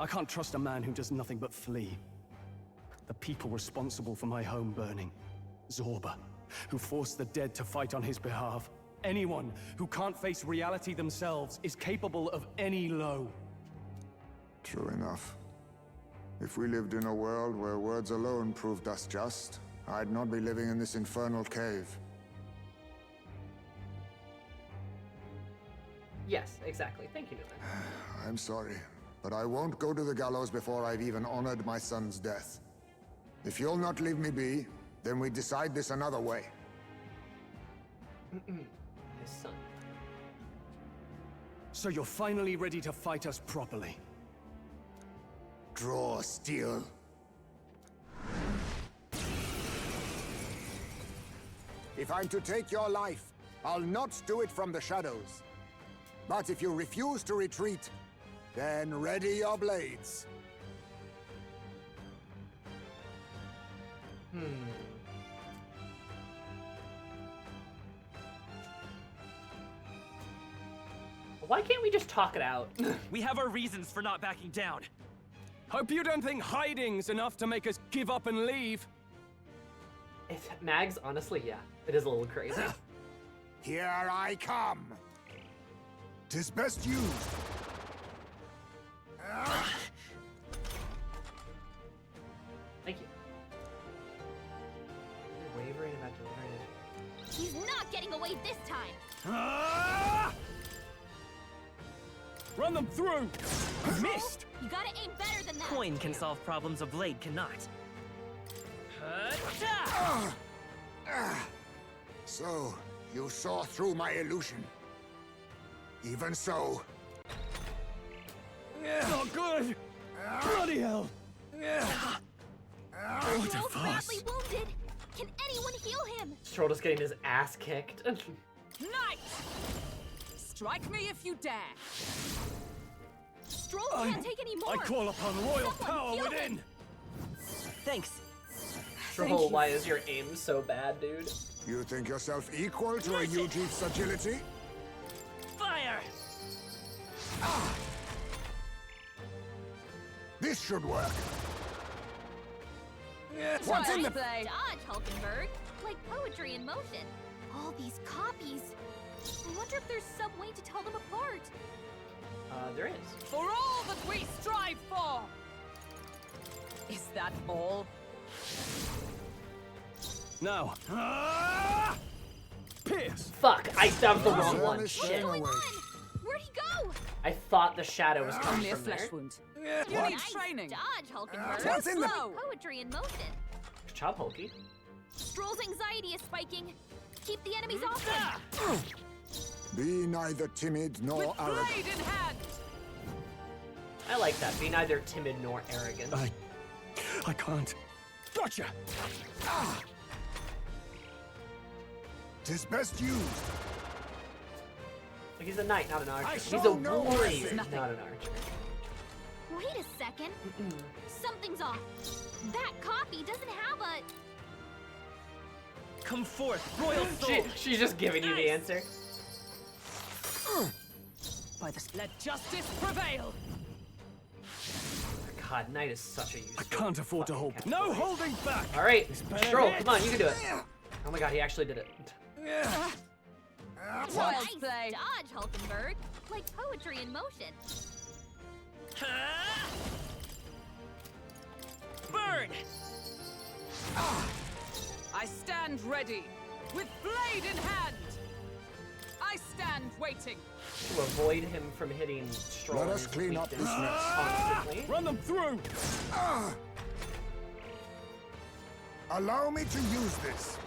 I can't trust a man who does nothing but flee. The people responsible for my home burning. Zorba, who forced the dead to fight on his behalf. Anyone who can't face reality themselves is capable of any low. True enough. If we lived in a world where words alone proved us just, I'd not be living in this infernal cave. Yes, exactly. Thank you, Newman. I'm sorry, but I won't go to the gallows before I've even honored my son's death. If you'll not leave me be, then we decide this another way. His son. So you're finally ready to fight us properly. Draw steel. If I'm to take your life, I'll not do it from the shadows. But if you refuse to retreat, then ready your blades. Why can't we just talk it out? We have our reasons for not backing down. Hope you don't think hiding's enough to make us give up and leave. Mags, honestly, yeah. It is a little crazy. Here I come. 'Tis best used. Thank you. You're wavering about delivering it. He's not getting away this time. Ah! Run them through! Missed! You gotta aim better than that. Coin can solve problems a blade cannot. So, you saw through my illusion. Even so. Not good! Bloody hell! Stroll's badly wounded. Can anyone heal him? Stroll just getting his ass kicked. Knight! Strike me if you dare! Stroll can't take any more. I call upon royal Someone power heal within! him. Thanks. Stroll, why is your aim so bad, dude? You think yourself equal to a Yuji's agility? Fire! This should work. What's in the dodge, Hulkenberg? Like poetry in motion. All these copies. I wonder if there's some way to tell them apart. There is. For all that we strive for! Is that all? Now. Pierce! Fuck, that was the wrong Yeah, one. this Shit. thing What's going away. on? Where'd he go? I thought the shadow was coming Only a from there. flesh wound. You need training. Dodge, Hulkenberg. What's in the- Slow. Poetry in motion. Chop Hulky. Stroll's anxiety is spiking. Keep the enemies off him. Be neither timid nor With arrogant. blade in hand. I like that. Be neither timid nor arrogant. I can't. Gotcha! Tis best used. Like, he's a knight, not an archer. I He's show a no warrior, mercy. not an archer. Wait a second. Something's off. That copy doesn't have a... Come forth, royal soul. She's just giving you the answer. By the Let justice prevail. God, knight is such a useful. I can't afford to hold. No holding back! All right, better Stroll, hit. come on, you can do it. Oh my God, he actually did it. Nice play. dodge, Hulkenberg. Like poetry in motion. Burn! I stand ready. With blade in hand. I stand waiting. To avoid him from hitting Stroll. Let in us his clean up weakness this mess. constantly. Run them through! Allow me to use this.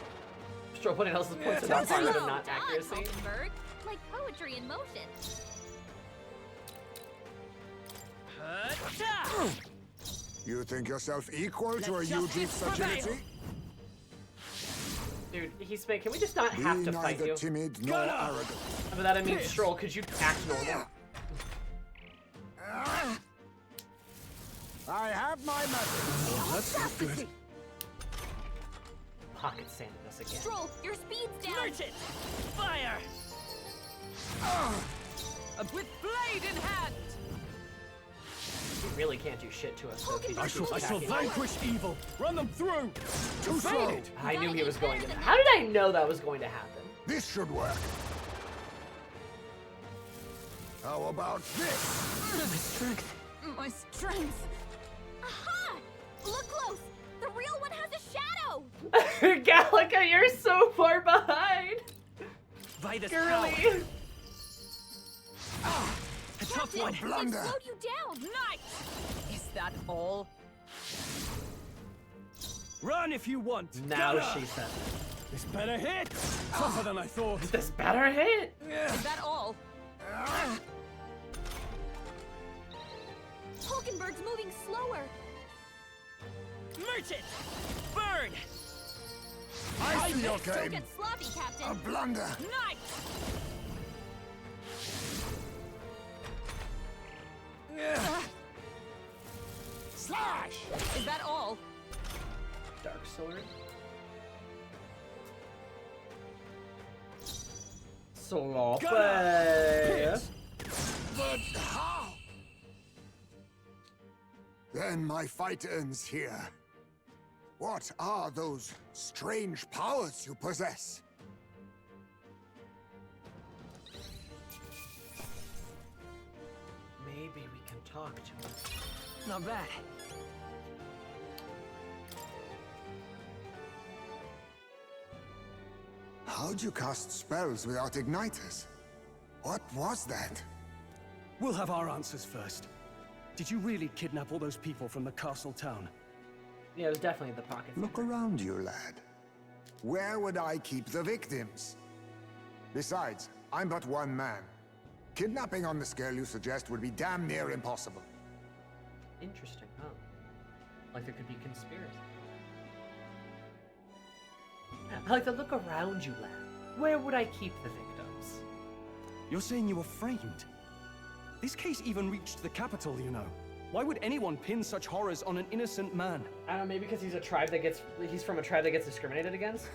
Stroll putting else's points about Slow harm and not dodge, accuracy. Hulkenberg. Like poetry in motion. You think yourself equal to a Let Yuji's justice agility? prevail. Dude, Heismay, can we just not Be have to fight neither you? timid nor arrogant. And by that I mean, Stroll, could you act normal? I have my method. That's not good. Pocket sanding us again. Stroll, your speed's down. Merchant! Fire! With blade in hand. He really can't do shit to us, so if he I just shall keeps attacking. vanquish evil. Run them through! Too slow. I knew he was going to. How did I know that was going to happen? This should work. How about this? My strength. My strength. Aha! Look close. The real one has a shadow. Gallica, you're so far behind. By this power! Girly. A tough one! It Blunder. slowed you down. Knight. Is that all? Run if you want! Now Gotta. she said This better hit! Tougher than I thought. this better hit. Is that all? Hulkenberg's moving slower. Merchant! Burn! I see your Don't game. get sloppy, Captain. A blunder. Knight. Slash! Is that all? Dark sword. Sloppy. Hit! But how? Then my fight ends here. What are those strange powers you possess? Maybe we can talk to him. Not bad. How'd you cast spells without igniters? What was that? We'll have our answers first. Did you really kidnap all those people from the castle town? Yeah, it was definitely the pocket. Look around you, lad. Where would I keep the victims? Besides, I'm but one man. Kidnapping on the scale you suggest would be damn near impossible. Interesting, huh? Like there could be conspiracy. I like to look around you, lad. Where would I keep the victims? You're saying you were framed? This case even reached the capital, you know. Why would anyone pin such horrors on an innocent man? I don't know, maybe because he's from a tribe that gets discriminated against?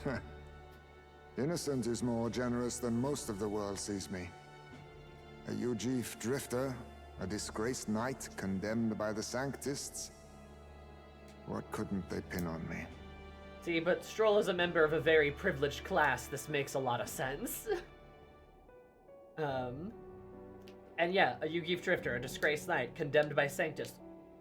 Innocent is more generous than most of the world sees me. A Ujif drifter, a disgraced knight condemned by the Sanctists. What couldn't they pin on me? See, but Stroll is a member of a very privileged class. This makes a lot of sense. And yeah, a Yu-Gi-Oh! Drifter, a disgraced knight, condemned by Sanctus.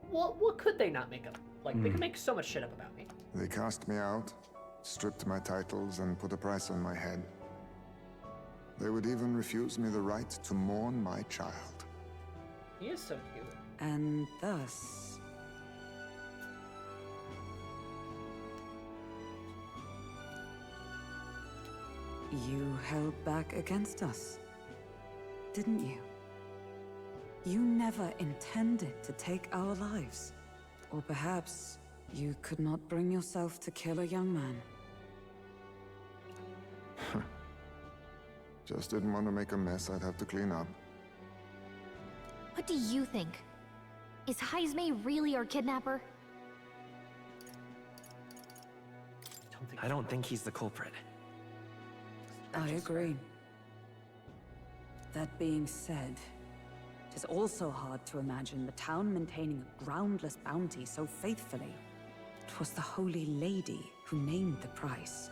What could they not make up? Like, they could make so much shit up about me. They cast me out, stripped my titles, and put a price on my head. They would even refuse me the right to mourn my child. He is so cute. And thus... you held back against us, didn't you? You never intended to take our lives. Or perhaps you could not bring yourself to kill a young man. Just didn't want to make a mess I'd have to clean up. What do you think? Is Heismay really our kidnapper? I don't think he's the culprit. I agree. That being said, it is also hard to imagine the town maintaining a groundless bounty so faithfully. It was the Holy Lady who named the price,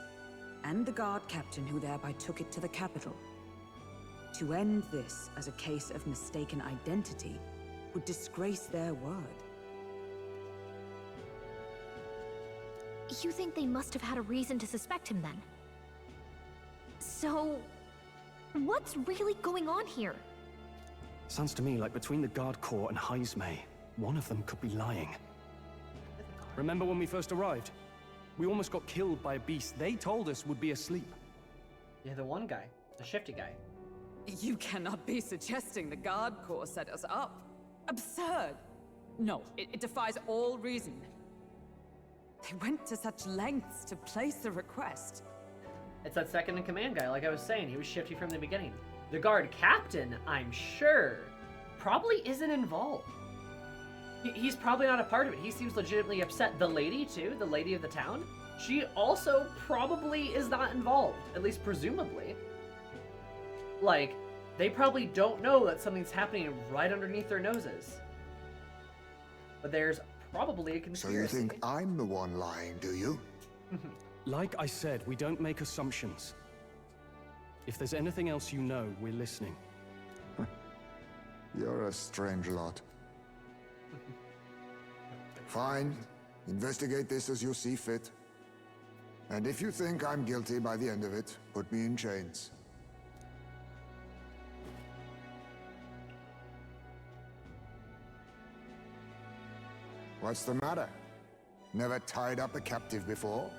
and the guard captain who thereby took it to the capital. To end this as a case of mistaken identity would disgrace their word. You think they must have had a reason to suspect him then? So, what's really going on here? Sounds to me like between the Guard Corps and Heismay, one of them could be lying. Remember when we first arrived? We almost got killed by a beast they told us would be asleep. Yeah, the one guy. The shifty guy. You cannot be suggesting the Guard Corps set us up. Absurd! No, it defies all reason. They went to such lengths to place the request. It's that second in command guy, like I was saying. He was shifty from the beginning. The guard captain, I'm sure, probably isn't involved. He's probably not a part of it. He seems legitimately upset. The lady, too, the lady of the town, she also probably is not involved, at least presumably. Like, they probably don't know that something's happening right underneath their noses. But there's probably a conspiracy. So you think I'm the one lying, do you? Like I said, we don't make assumptions. If there's anything else you know, we're listening. You're a strange lot. Fine. Investigate this as you see fit. And if you think I'm guilty by the end of it, put me in chains. What's the matter? Never tied up a captive before?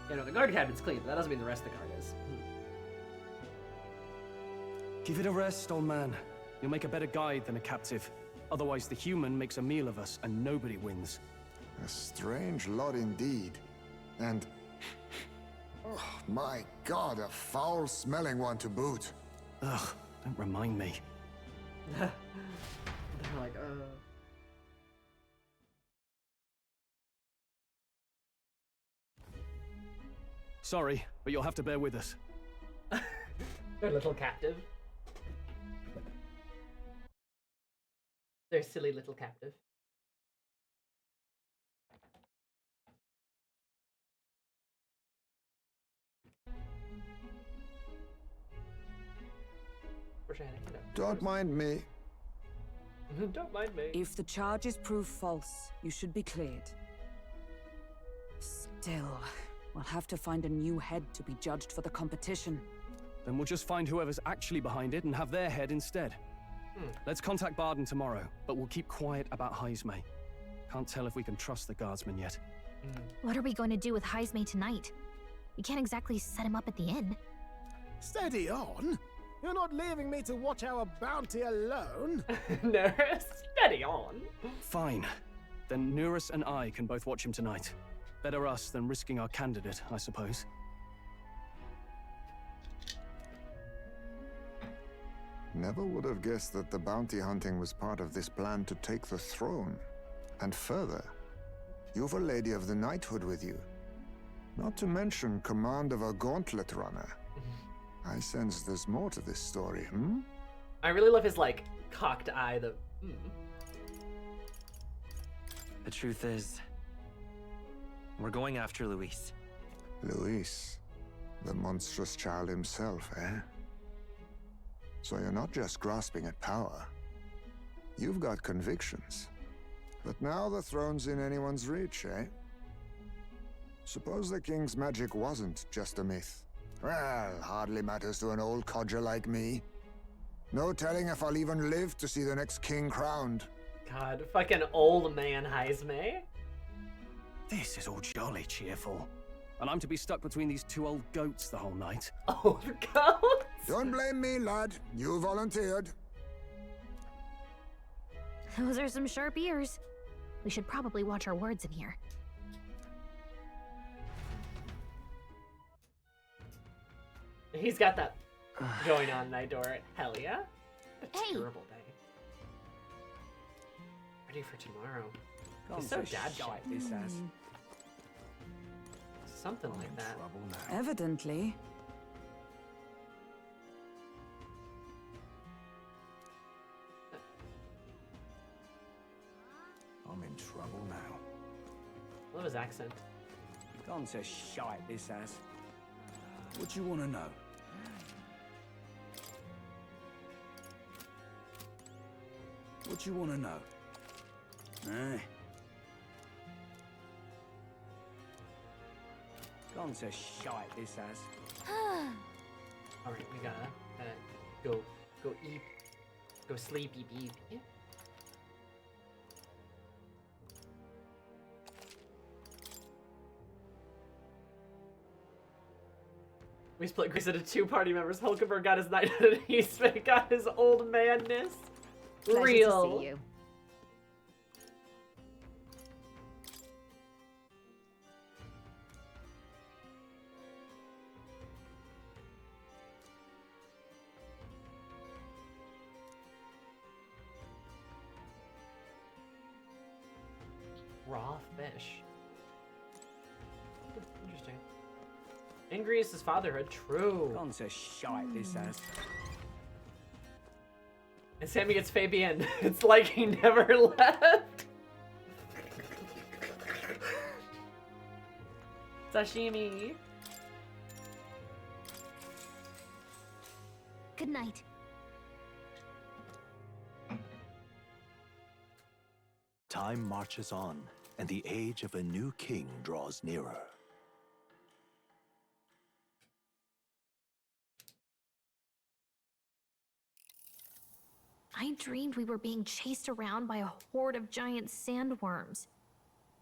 You know, the guard captain's clean, but that doesn't mean the rest of the guard is. Give it a rest, old man. You'll make a better guide than a captive. Otherwise, the human makes a meal of us, and nobody wins. A strange lot indeed. And... oh, my God, a foul-smelling one to boot. Ugh, don't remind me. They're like, Sorry, but you'll have to bear with us. Their little captive. Their silly little captive. Wish I had a kiddo. Don't mind me. Don't mind me. If the charges prove false, you should be cleared. Still, we'll have to find a new head to be judged for the competition. Then we'll just find whoever's actually behind it and have their head instead. Let's contact Barden tomorrow, but we'll keep quiet about Heismay. Can't tell if we can trust the guardsman yet. What are we going to do with Heismay tonight? We can't exactly set him up at the inn. Steady on. You're not leaving me to watch our bounty alone. No, steady on. Fine. Then Nurus and I can both watch him tonight. Better us than risking our candidate, I suppose. Never would have guessed that the bounty hunting was part of this plan to take the throne. And further, you've a lady of the knighthood with you. Not to mention command of a gauntlet runner. I sense there's more to this story, hmm? I really love his, like, cocked eye, The truth is, we're going after Luis. Luis, the monstrous child himself, eh? So you're not just grasping at power. You've got convictions. But now the throne's in anyone's reach, eh? Suppose the king's magic wasn't just a myth. Well, hardly matters to an old codger like me. No telling if I'll even live to see the next king crowned. God, fucking old man Heismay. This is all jolly cheerful. And I'm to be stuck between these two old goats the whole night. Old goats? Don't blame me, lad. You volunteered. Those are some sharp ears. We should probably watch our words in here. He's got that going on, Nidor. Hell yeah. A Hey. terrible day. Ready for tomorrow. He's so dad shit. This ass. Something like that. Trouble now. Evidently. I'm in trouble now. Love his accent. Gone to shite, this ass. What do you want to know? What do you want to know? Eh? Gone to shite, this ass. All right, we gotta go eat, go sleepy, baby. We split Grease into 2 party members. Hulkenberg got his knighthood and Heismay got his old manness. Pleasure Real. to see you. Raw fish. Interesting. Angry is his fatherhood. True. Gone to shite, this ass. And Sammy gets Fabian. It's like he never left. Sashimi. Good night. Time marches on, and the age of a new king draws nearer. I dreamed we were being chased around by a horde of giant sandworms.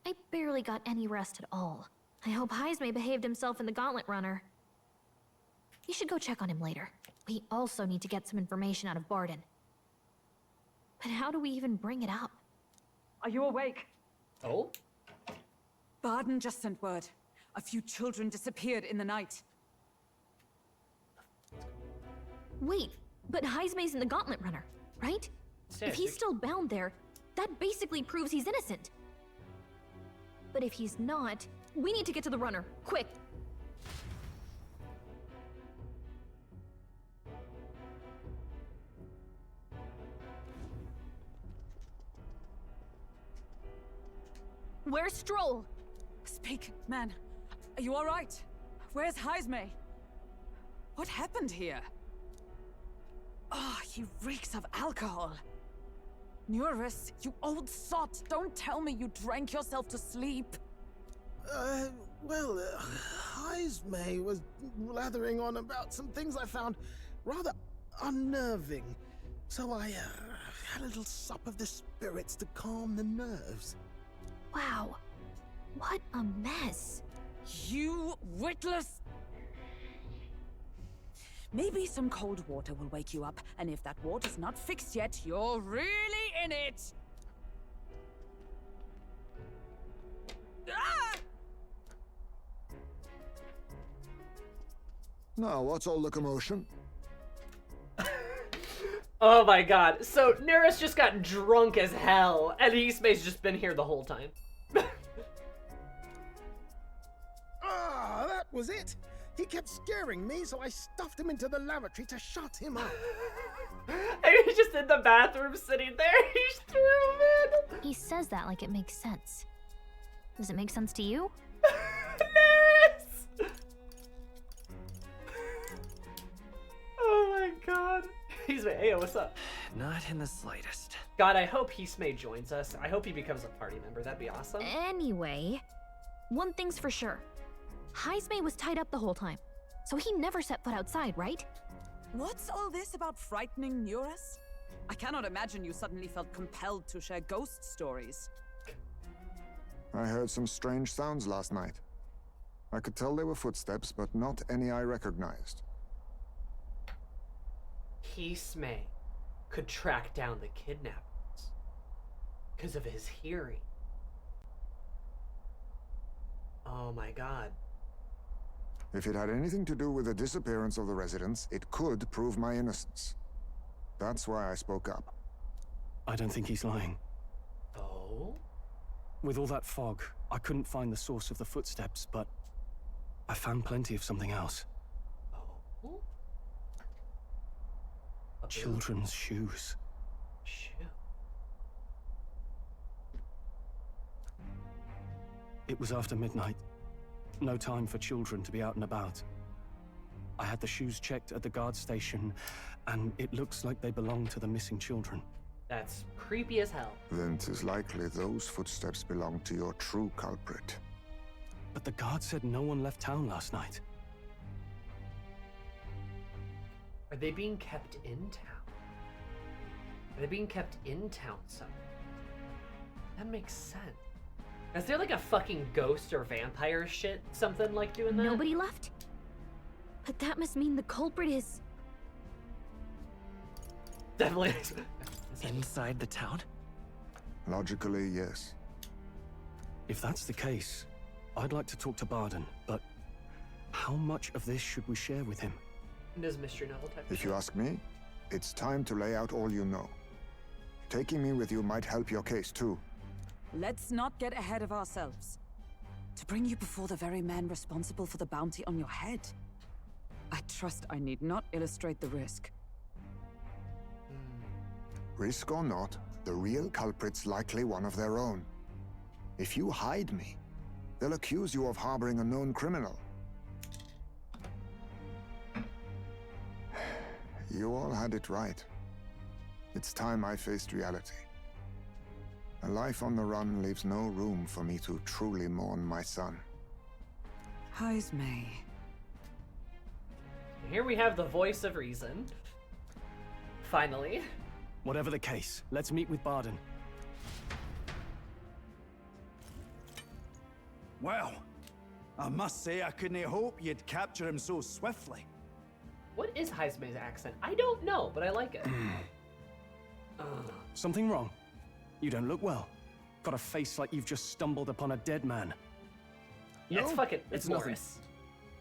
I barely got any rest at all. I hope Heismay behaved himself in the Gauntlet Runner. You should go check on him later. We also need to get some information out of Barden. But how do we even bring it up? Are you awake? Oh? Barden just sent word. A few children disappeared in the night. Wait, but Heismay's in the Gauntlet Runner, right? If he's still bound there, that basically proves he's innocent. But if he's not, we need to get to the runner, quick! Where's Stroll? Speak, man. Are you all right? Where's Heismay? What happened here? Oh, he reeks of alcohol. Neurus, you old sot, don't tell me you drank yourself to sleep. Well, Heismay was blathering on about some things I found rather unnerving. So I had a little sup of the spirits to calm the nerves. Wow, what a mess. You witless... Maybe some cold water will wake you up, and if that water's not fixed yet, you're really in it! Ah! Now, what's all the commotion? Oh my god. So Neris just got drunk as hell, and Heismay's just been here the whole time. Ah, that was it! He kept scaring me, so I stuffed him into the lavatory to shut him up. And he's just in the bathroom sitting there. He's threw him He says that like it makes sense. Does it make sense to you? Neris! Oh my god. Heismay, hey, what's up? Not in the slightest. God, I hope Heismay joins us. I hope he becomes a party member. That'd be awesome. Anyway, one thing's for sure. Heismay was tied up the whole time. So he never set foot outside, right? What's all this about frightening Neurus? I cannot imagine you suddenly felt compelled to share ghost stories. I heard some strange sounds last night. I could tell they were footsteps, but not any I recognized. Heismay could track down the kidnappers because of his hearing. Oh my god. If it had anything to do with the disappearance of the residents, it could prove my innocence. That's why I spoke up. I don't think he's lying. Oh? With all that fog, I couldn't find the source of the footsteps, but I found plenty of something else. Oh? A Children's shoes. shoe. It was after midnight. No time for children to be out and about. I had the shoes checked at the guard station, and it looks like they belong to the missing children. That's creepy as hell. Then 'tis likely those footsteps belong to your true culprit. But the guard said no one left town last night. Are they being kept in town? Are they being kept in town somewhere? That makes sense. Is there like a fucking ghost or vampire shit, something like doing that? Nobody left? But that must mean the culprit is... Definitely. Inside the town? Logically, yes. If that's the case, I'd like to talk to Barden, but how much of this should we share with him? It is mystery novel type. If you ask me, it's time to lay out all you know. Taking me with you might help your case, too. Let's not get ahead of ourselves. To bring you before the very man responsible for the bounty on your head. I trust I need not illustrate the risk. Risk or not, the real culprit's likely one of their own. If you hide me, they'll accuse you of harboring a known criminal. You all had it right. It's time I faced reality. A life on the run leaves no room for me to truly mourn my son. Heismay. Here we have the voice of reason. Finally. Whatever the case, let's meet with Barden. Well, I must say I couldn't hope you'd capture him so swiftly. What is Heismay's accent? I don't know, but I like it. Something wrong? You don't look well. Got a face like you've just stumbled upon a dead man. Yeah, it's No, fucking, it's it's nothing. Morris.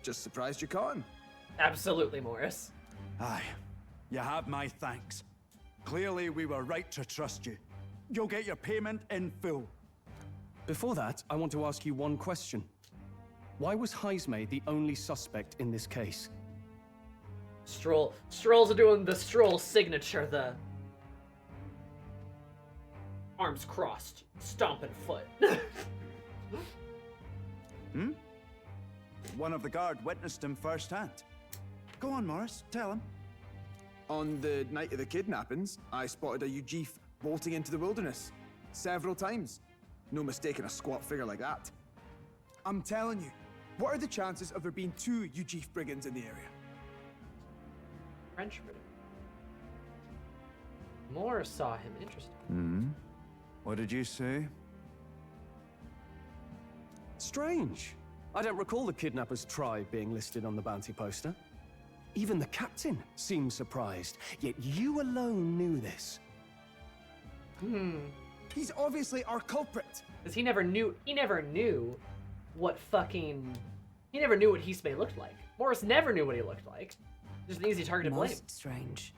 Just surprised you caught him. Absolutely Morris. Aye, you have my thanks. Clearly we were right to trust you. You'll get your payment in full. Before that, I want to ask you one question. Why was Heismay the only suspect in this case? Stroll's doing the Stroll signature, the arms crossed, stomping foot. One of the guard witnessed him firsthand. Go on, Morris, tell him. On the night of the kidnappings, I spotted a Ujif bolting into the wilderness. Several times. No mistaking a squat figure like that. I'm telling you, what are the chances of there being 2 Ujif brigands in the area? French British. Morris saw him. Interesting. What did you say? Strange. I don't recall the kidnappers' tribe being listed on the bounty poster. Even the captain seemed surprised, yet you alone knew this. He's obviously our culprit. Because he never knew what Heismay looked like. Morris never knew what he looked like. Just an easy target to blame. Most strange.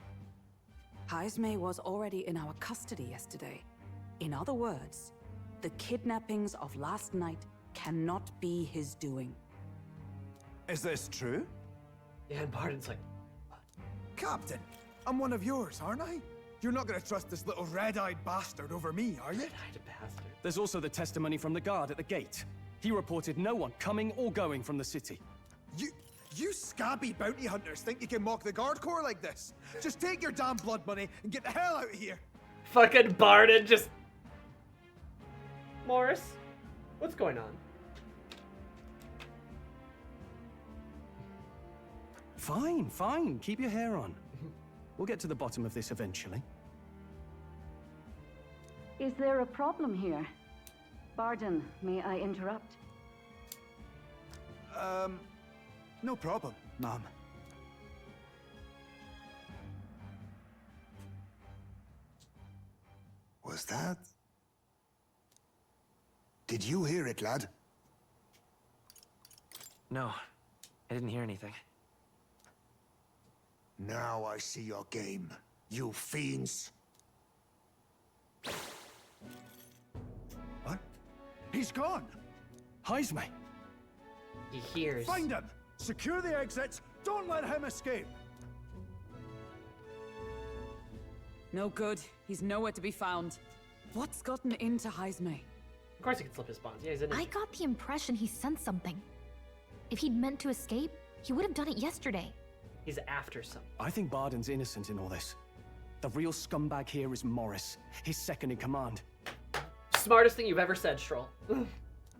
Heismay was already in our custody yesterday. In other words, the kidnappings of last night cannot be his doing. Is this true? Yeah, and Barden's like, Captain, I'm one of yours, aren't I? You're not gonna trust this little red-eyed bastard over me, are you? red-eyed bastard. There's also the testimony from the guard at the gate. He reported no one coming or going from the city. You scabby bounty hunters think you can mock the guard corps like this? Just take your damn blood money and get the hell out of here. Fucking Barden just... Morris, what's going on? Fine, fine. Keep your hair on. We'll get to the bottom of this eventually. Is there a problem here? Pardon, may I interrupt? No problem, ma'am. Was that? Did you hear it, lad? No, I didn't hear anything. Now I see your game, you fiends. What? He's gone! Heismay! He hears. Find him! Secure the exits! Don't let him escape! No good. He's nowhere to be found. What's gotten into Heismay? Of course he can slip his bonds. Yeah, he's in. I got the impression he sensed something. If he'd meant to escape, he would have done it yesterday. He's after something. I think Barden's innocent in all this. The real scumbag here is Morris, his second in command. Smartest thing you've ever said, Stroll.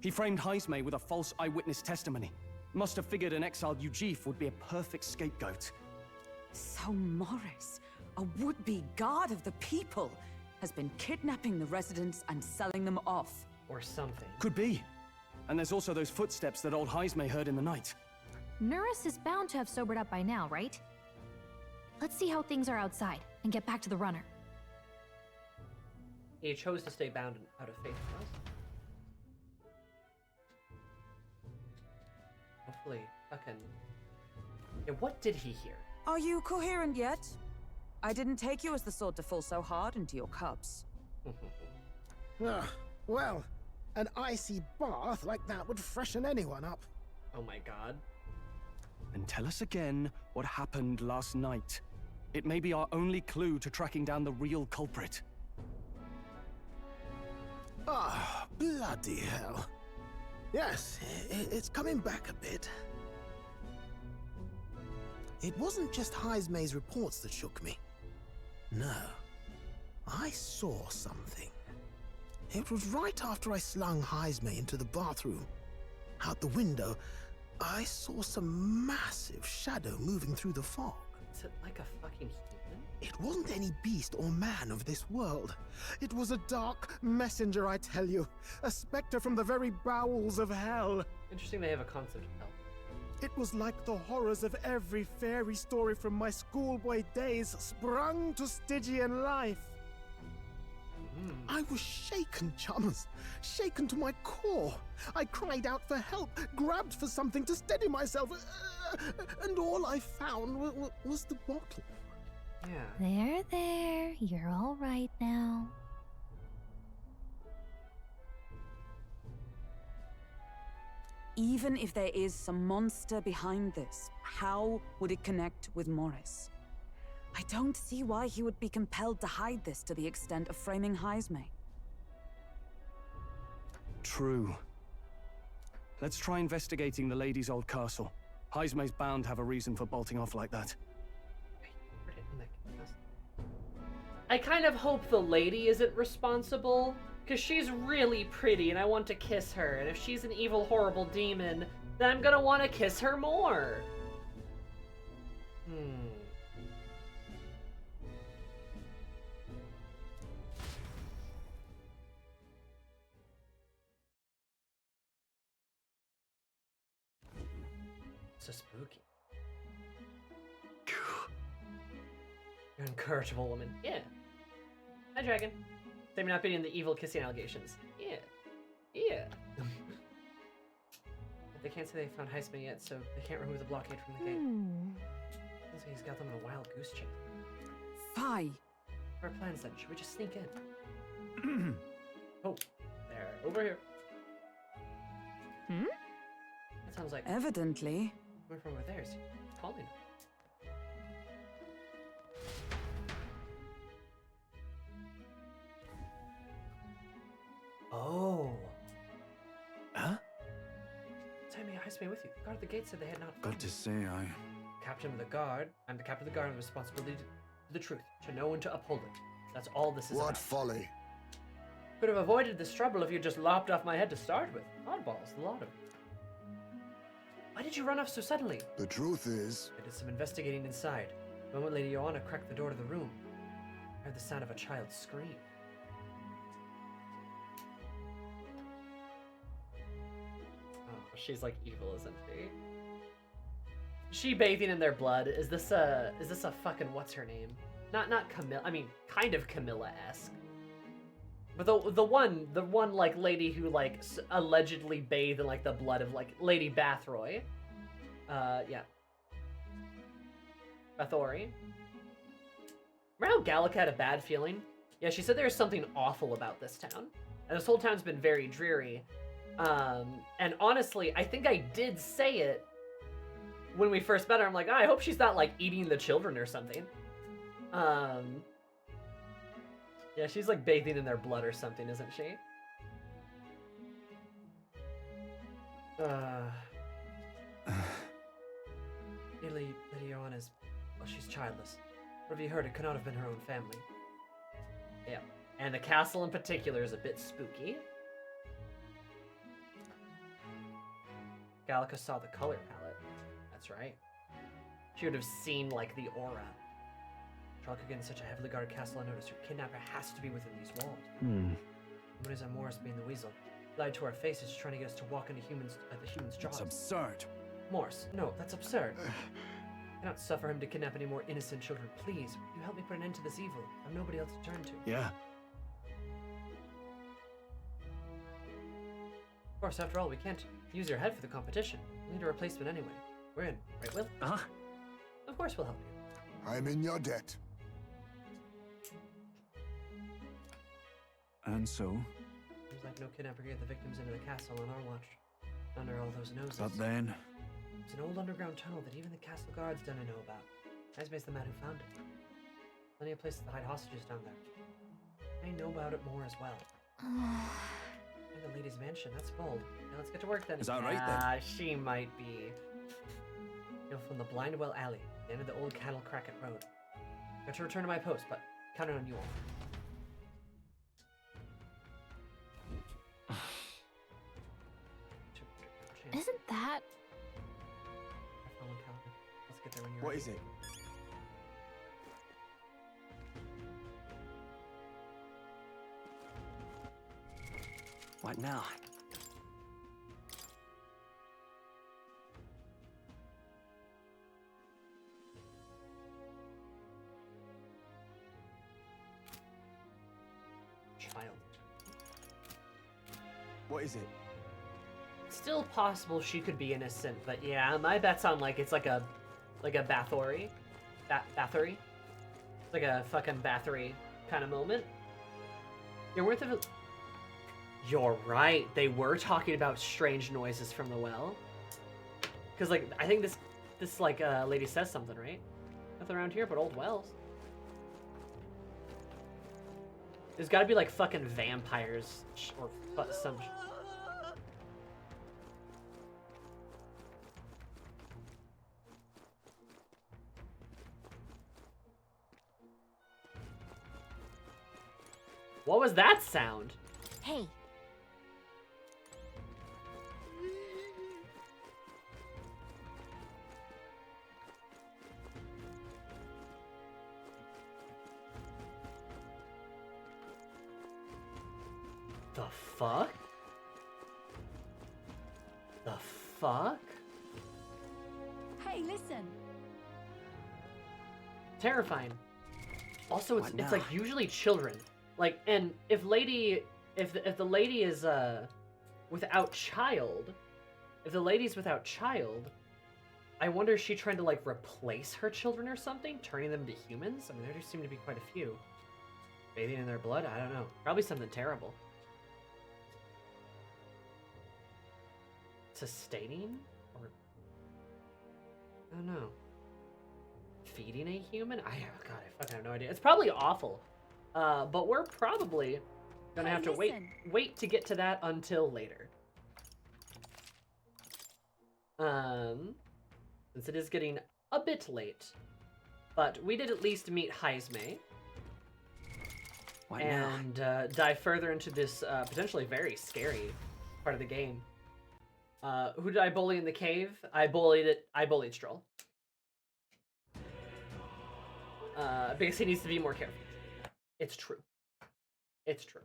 He framed Heismay with a false eyewitness testimony. Must have figured an exiled Ujif would be a perfect scapegoat. So Morris, a would-be god of the people, has been kidnapping the residents and selling them off. Or something. Could be. And there's also those footsteps that old Heismay heard in the night. Nurse is bound to have sobered up by now, right? Let's see how things are outside and get back to the runner. He chose to stay bound and out of faith with us. Hopefully, fucking. Yeah, what did he hear? Are you coherent yet? I didn't take you as the sort to fall so hard into your cups. Well, an icy bath like that would freshen anyone up. Oh my god. And tell us again what happened last night. It may be our only clue to tracking down the real culprit. Ah, bloody hell. Yes, it's coming back a bit. It wasn't just Heismay's reports that shook me. No, I saw something. It was right after I slung Heismay into the bathroom. Out the window, I saw some massive shadow moving through the fog. Is it like a fucking human? It wasn't any beast or man of this world. It was a dark messenger, I tell you. A specter from the very bowels of hell. Interesting they have a concept of hell. It was like the horrors of every fairy story from my schoolboy days sprung to Stygian life. I was shaken, chums. Shaken to my core. I cried out for help, grabbed for something to steady myself, and all I found was the bottle. Yeah. There, you're all right now. Even if there is some monster behind this, how would it connect with Morris? I don't see why he would be compelled to hide this to the extent of framing Heismay. True. Let's try investigating the lady's old castle. Heismay's bound to have a reason for bolting off like that. I kind of hope the lady isn't responsible, because she's really pretty and I want to kiss her, and if she's an evil, horrible demon, then I'm gonna want to kiss her more. So spooky. You're an incorrigible woman. Yeah. Hi, dragon. Save me not being in the evil kissing allegations. Yeah. Yeah. But they can't say they found Heismay yet, so they can't remove the blockade from the gate. Looks like he's got them in a wild goose chase. Fie. Our plans then. Should we just sneak in? Oh, there. Over here. That sounds like... Evidently. Coming from over there. Is he calling? Oh. Huh? Take me, Heismay with you. The guard at the gate said they had not. Got to say, I'm Captain of the guard. I'm the captain of the guard with responsibility to the truth, to know and to uphold it. That's all this is What about. folly. Could have avoided this trouble if you just lopped off my head to start with. Oddballs, a lot of it. Why did you run off so suddenly? The truth is, I did some investigating inside. The moment Lady Joanna cracked the door to the room, I heard the sound of a child's scream. Oh, she's like evil, isn't she? She bathing in their blood. Is this a fucking what's her name? Not Camilla. I mean, kind of Camilla-esque. But the one like lady who like allegedly bathed in like the blood of like Lady Bathroy. Yeah. Bathory. Remember how Gallica had a bad feeling? Yeah, she said there's something awful about this town. And this whole town's been very dreary. And honestly, I think I did say it when we first met her. I'm like, oh, I hope she's not like eating the children or something. Yeah, she's like bathing in their blood or something, isn't she? Lady Joanna's, well, she's childless. What have you heard? It could not have been her own family. Yeah, and the castle in particular is a bit spooky. Gallica saw the color palette. That's right. She would have seen like the aura. Tralka in such a heavily guarded castle, I noticed your kidnapper has to be within these walls. What is that Morris being the weasel? Lied to our faces, trying to get us to walk into the humans' jaws. It's absurd. Morris, no, that's absurd. I cannot suffer him to kidnap any more innocent children. Please, you help me put an end to this evil. I have nobody else to turn to. Yeah. Of course, after all, we can't use your head for the competition. We need a replacement anyway. We're in, right, Will? Uh-huh. Of course we'll help you. I'm in your debt. And so? Seems like no kidnapper could get the victims into the castle on our watch. Under all those noses. But then? It's an old underground tunnel that even the castle guards don't know about. Heismay's the man who found it. Plenty of places to hide hostages down there. I know about it more as well. And the lady's mansion, that's bold. Now let's get to work then. Is that right then? She might be. You'll from the Blindwell Alley, the end of the old Cattle Cracket Road. Got to return to my post, but counting on you all. Isn't that... Let's get there when you're What ready. is it? What now? Child. What is it? Still possible she could be innocent, but yeah, my bet's on like it's like a Bathory. Bathory? It's like a fucking Bathory kind of moment. You're worth of it. You're right. They were talking about strange noises from the well. Cause like I think this like lady says something, right? Nothing around here but old wells. There's got to be like fucking vampires or some. What was that sound? Hey. The fuck? The fuck? Hey, listen. Terrifying. Also, it's What like now? usually children. Like, and if the lady is without child, if the lady's without child, I wonder is she trying to like replace her children or something, turning them to humans? I mean, there do seem to be quite a few. Bathing in their blood? I don't know. Probably something terrible. Sustaining? Or I don't know. Feeding a human? I fucking have no idea. It's probably awful. But we're probably gonna have to wait to get to that until later. Since it is getting a bit late. But we did at least meet Heismay. What now? And dive further into this potentially very scary part of the game. Who did I bully in the cave? I bullied Stroll. Because he needs to be more careful. It's true. It's true.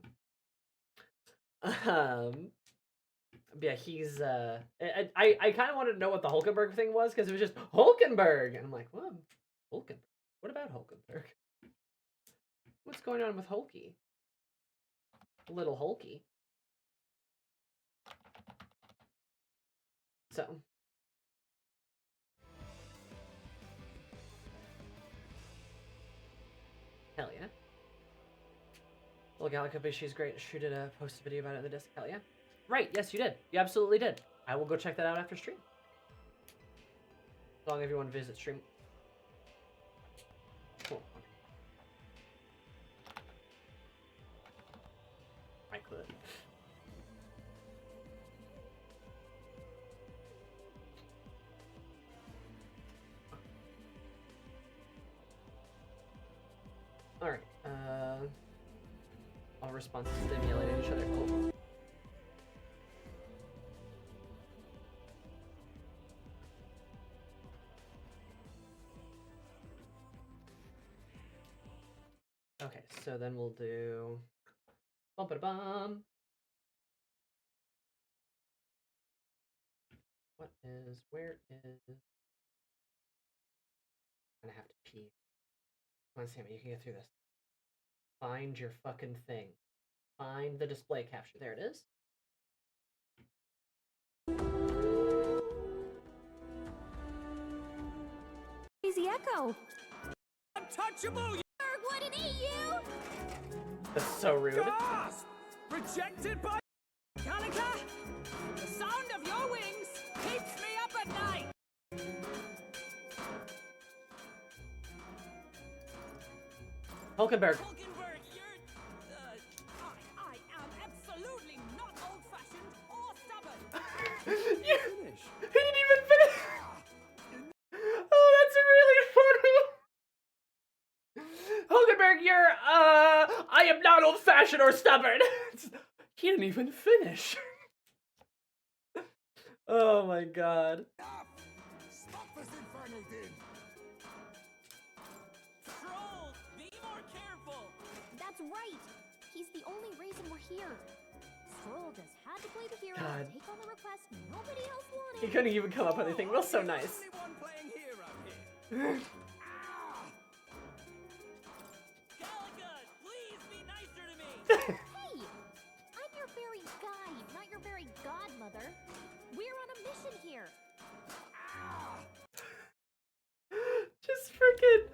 Yeah, he's I kind of wanted to know what the Hulkenberg thing was because it was just Hulkenberg, and I'm like, what? Hulkenberg? What about Hulkenberg? What's going on with Hulky? Little Hulky. So. Hell yeah. Well, Gallica, she's great. She did post a video about it in the disc. Hell yeah. Right, yes, you did. You absolutely did. I will go check that out after stream. As long as everyone visit stream. Cool. I could. Alright, all responses stimulating each other. Cool. Okay, so then we'll do bum ba bum. Where is I'm gonna have to pee. Come on, Sammy, you can get through this. Find your fucking thing. Find the display capture. There it is. Crazy Echo. Untouchable! Berg wouldn't eat you. That's so rude. Gasp! Rejected by Gallica! The sound of your wings keeps me up at night! Hulkenberg. Hulkenberg, you're... I am absolutely not old-fashioned or stubborn! He didn't even finish. Oh, that's really funny. Hulkenberg, you're, I am not old-fashioned or stubborn. He didn't even finish. Oh my god. Stop this infernal din! Troll, be more careful! That's right. He's the only reason we're here. Stroll just had to play the hero God. and take on the request nobody else wanted. He couldn't even come up with anything. It was so nice. Only one playing hero here. Gallica, please be nicer to me! Hey! I'm your fairy guide, not your fairy godmother. We're on a mission here. Just freaking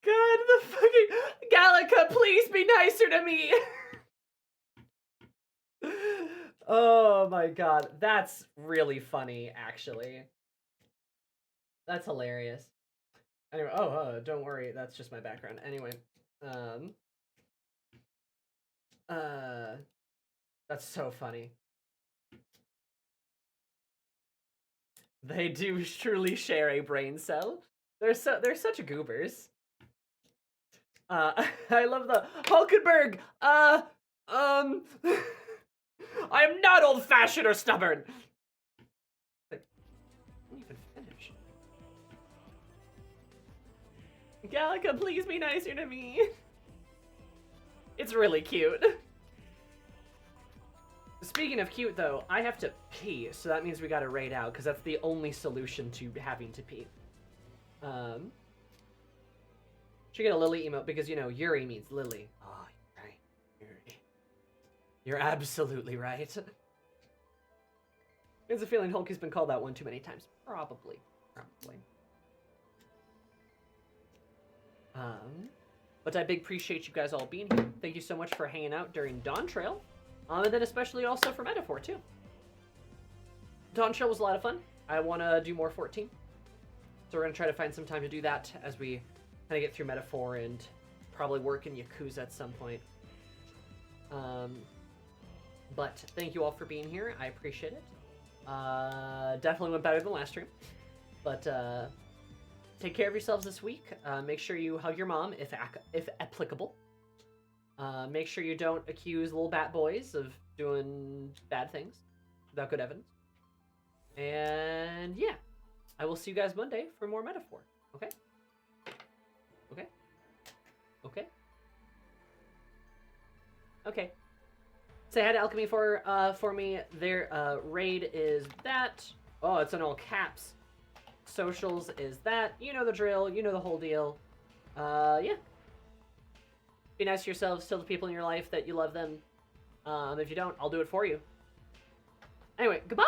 God, the fucking Gallica, please be nicer to me. Oh my god, that's really funny, actually. That's hilarious. Anyway, don't worry, that's just my background. Anyway, that's so funny. They do truly share a brain cell. They're such goobers. I love the Hulkenberg. I am not old-fashioned or stubborn. Like, I didn't even finish. Gallica, please be nicer to me. It's really cute. Speaking of cute, though, I have to pee, so that means we gotta raid out, because that's the only solution to having to pee. Should get a Lily emote, because, you know, Yuri means Lily. Oh, you're right. Yuri. You're absolutely right. There's a feeling Hulk has been called that one too many times. Probably. But I big appreciate you guys all being here. Thank you so much for hanging out during Dawn Trail. And then especially also for Metaphor, too. Dawn Trail was a lot of fun. I want to do more 14. So we're going to try to find some time to do that as we kind of get through Metaphor and probably work in Yakuza at some point. But thank you all for being here. I appreciate it. Definitely went better than last stream. But take care of yourselves this week. Make sure you hug your mom if applicable. Make sure you don't accuse little bat boys of doing bad things without good evidence. And yeah, I will see you guys Monday for more Metaphor. Okay? Okay? Okay? Okay. Say hi to Alchemy for me. Their raid is that. Oh, it's in all caps. Socials is that. You know the drill. You know the whole deal. Yeah. Be nice to yourselves. Tell the people in your life that you love them. If you don't, I'll do it for you. Anyway, goodbye!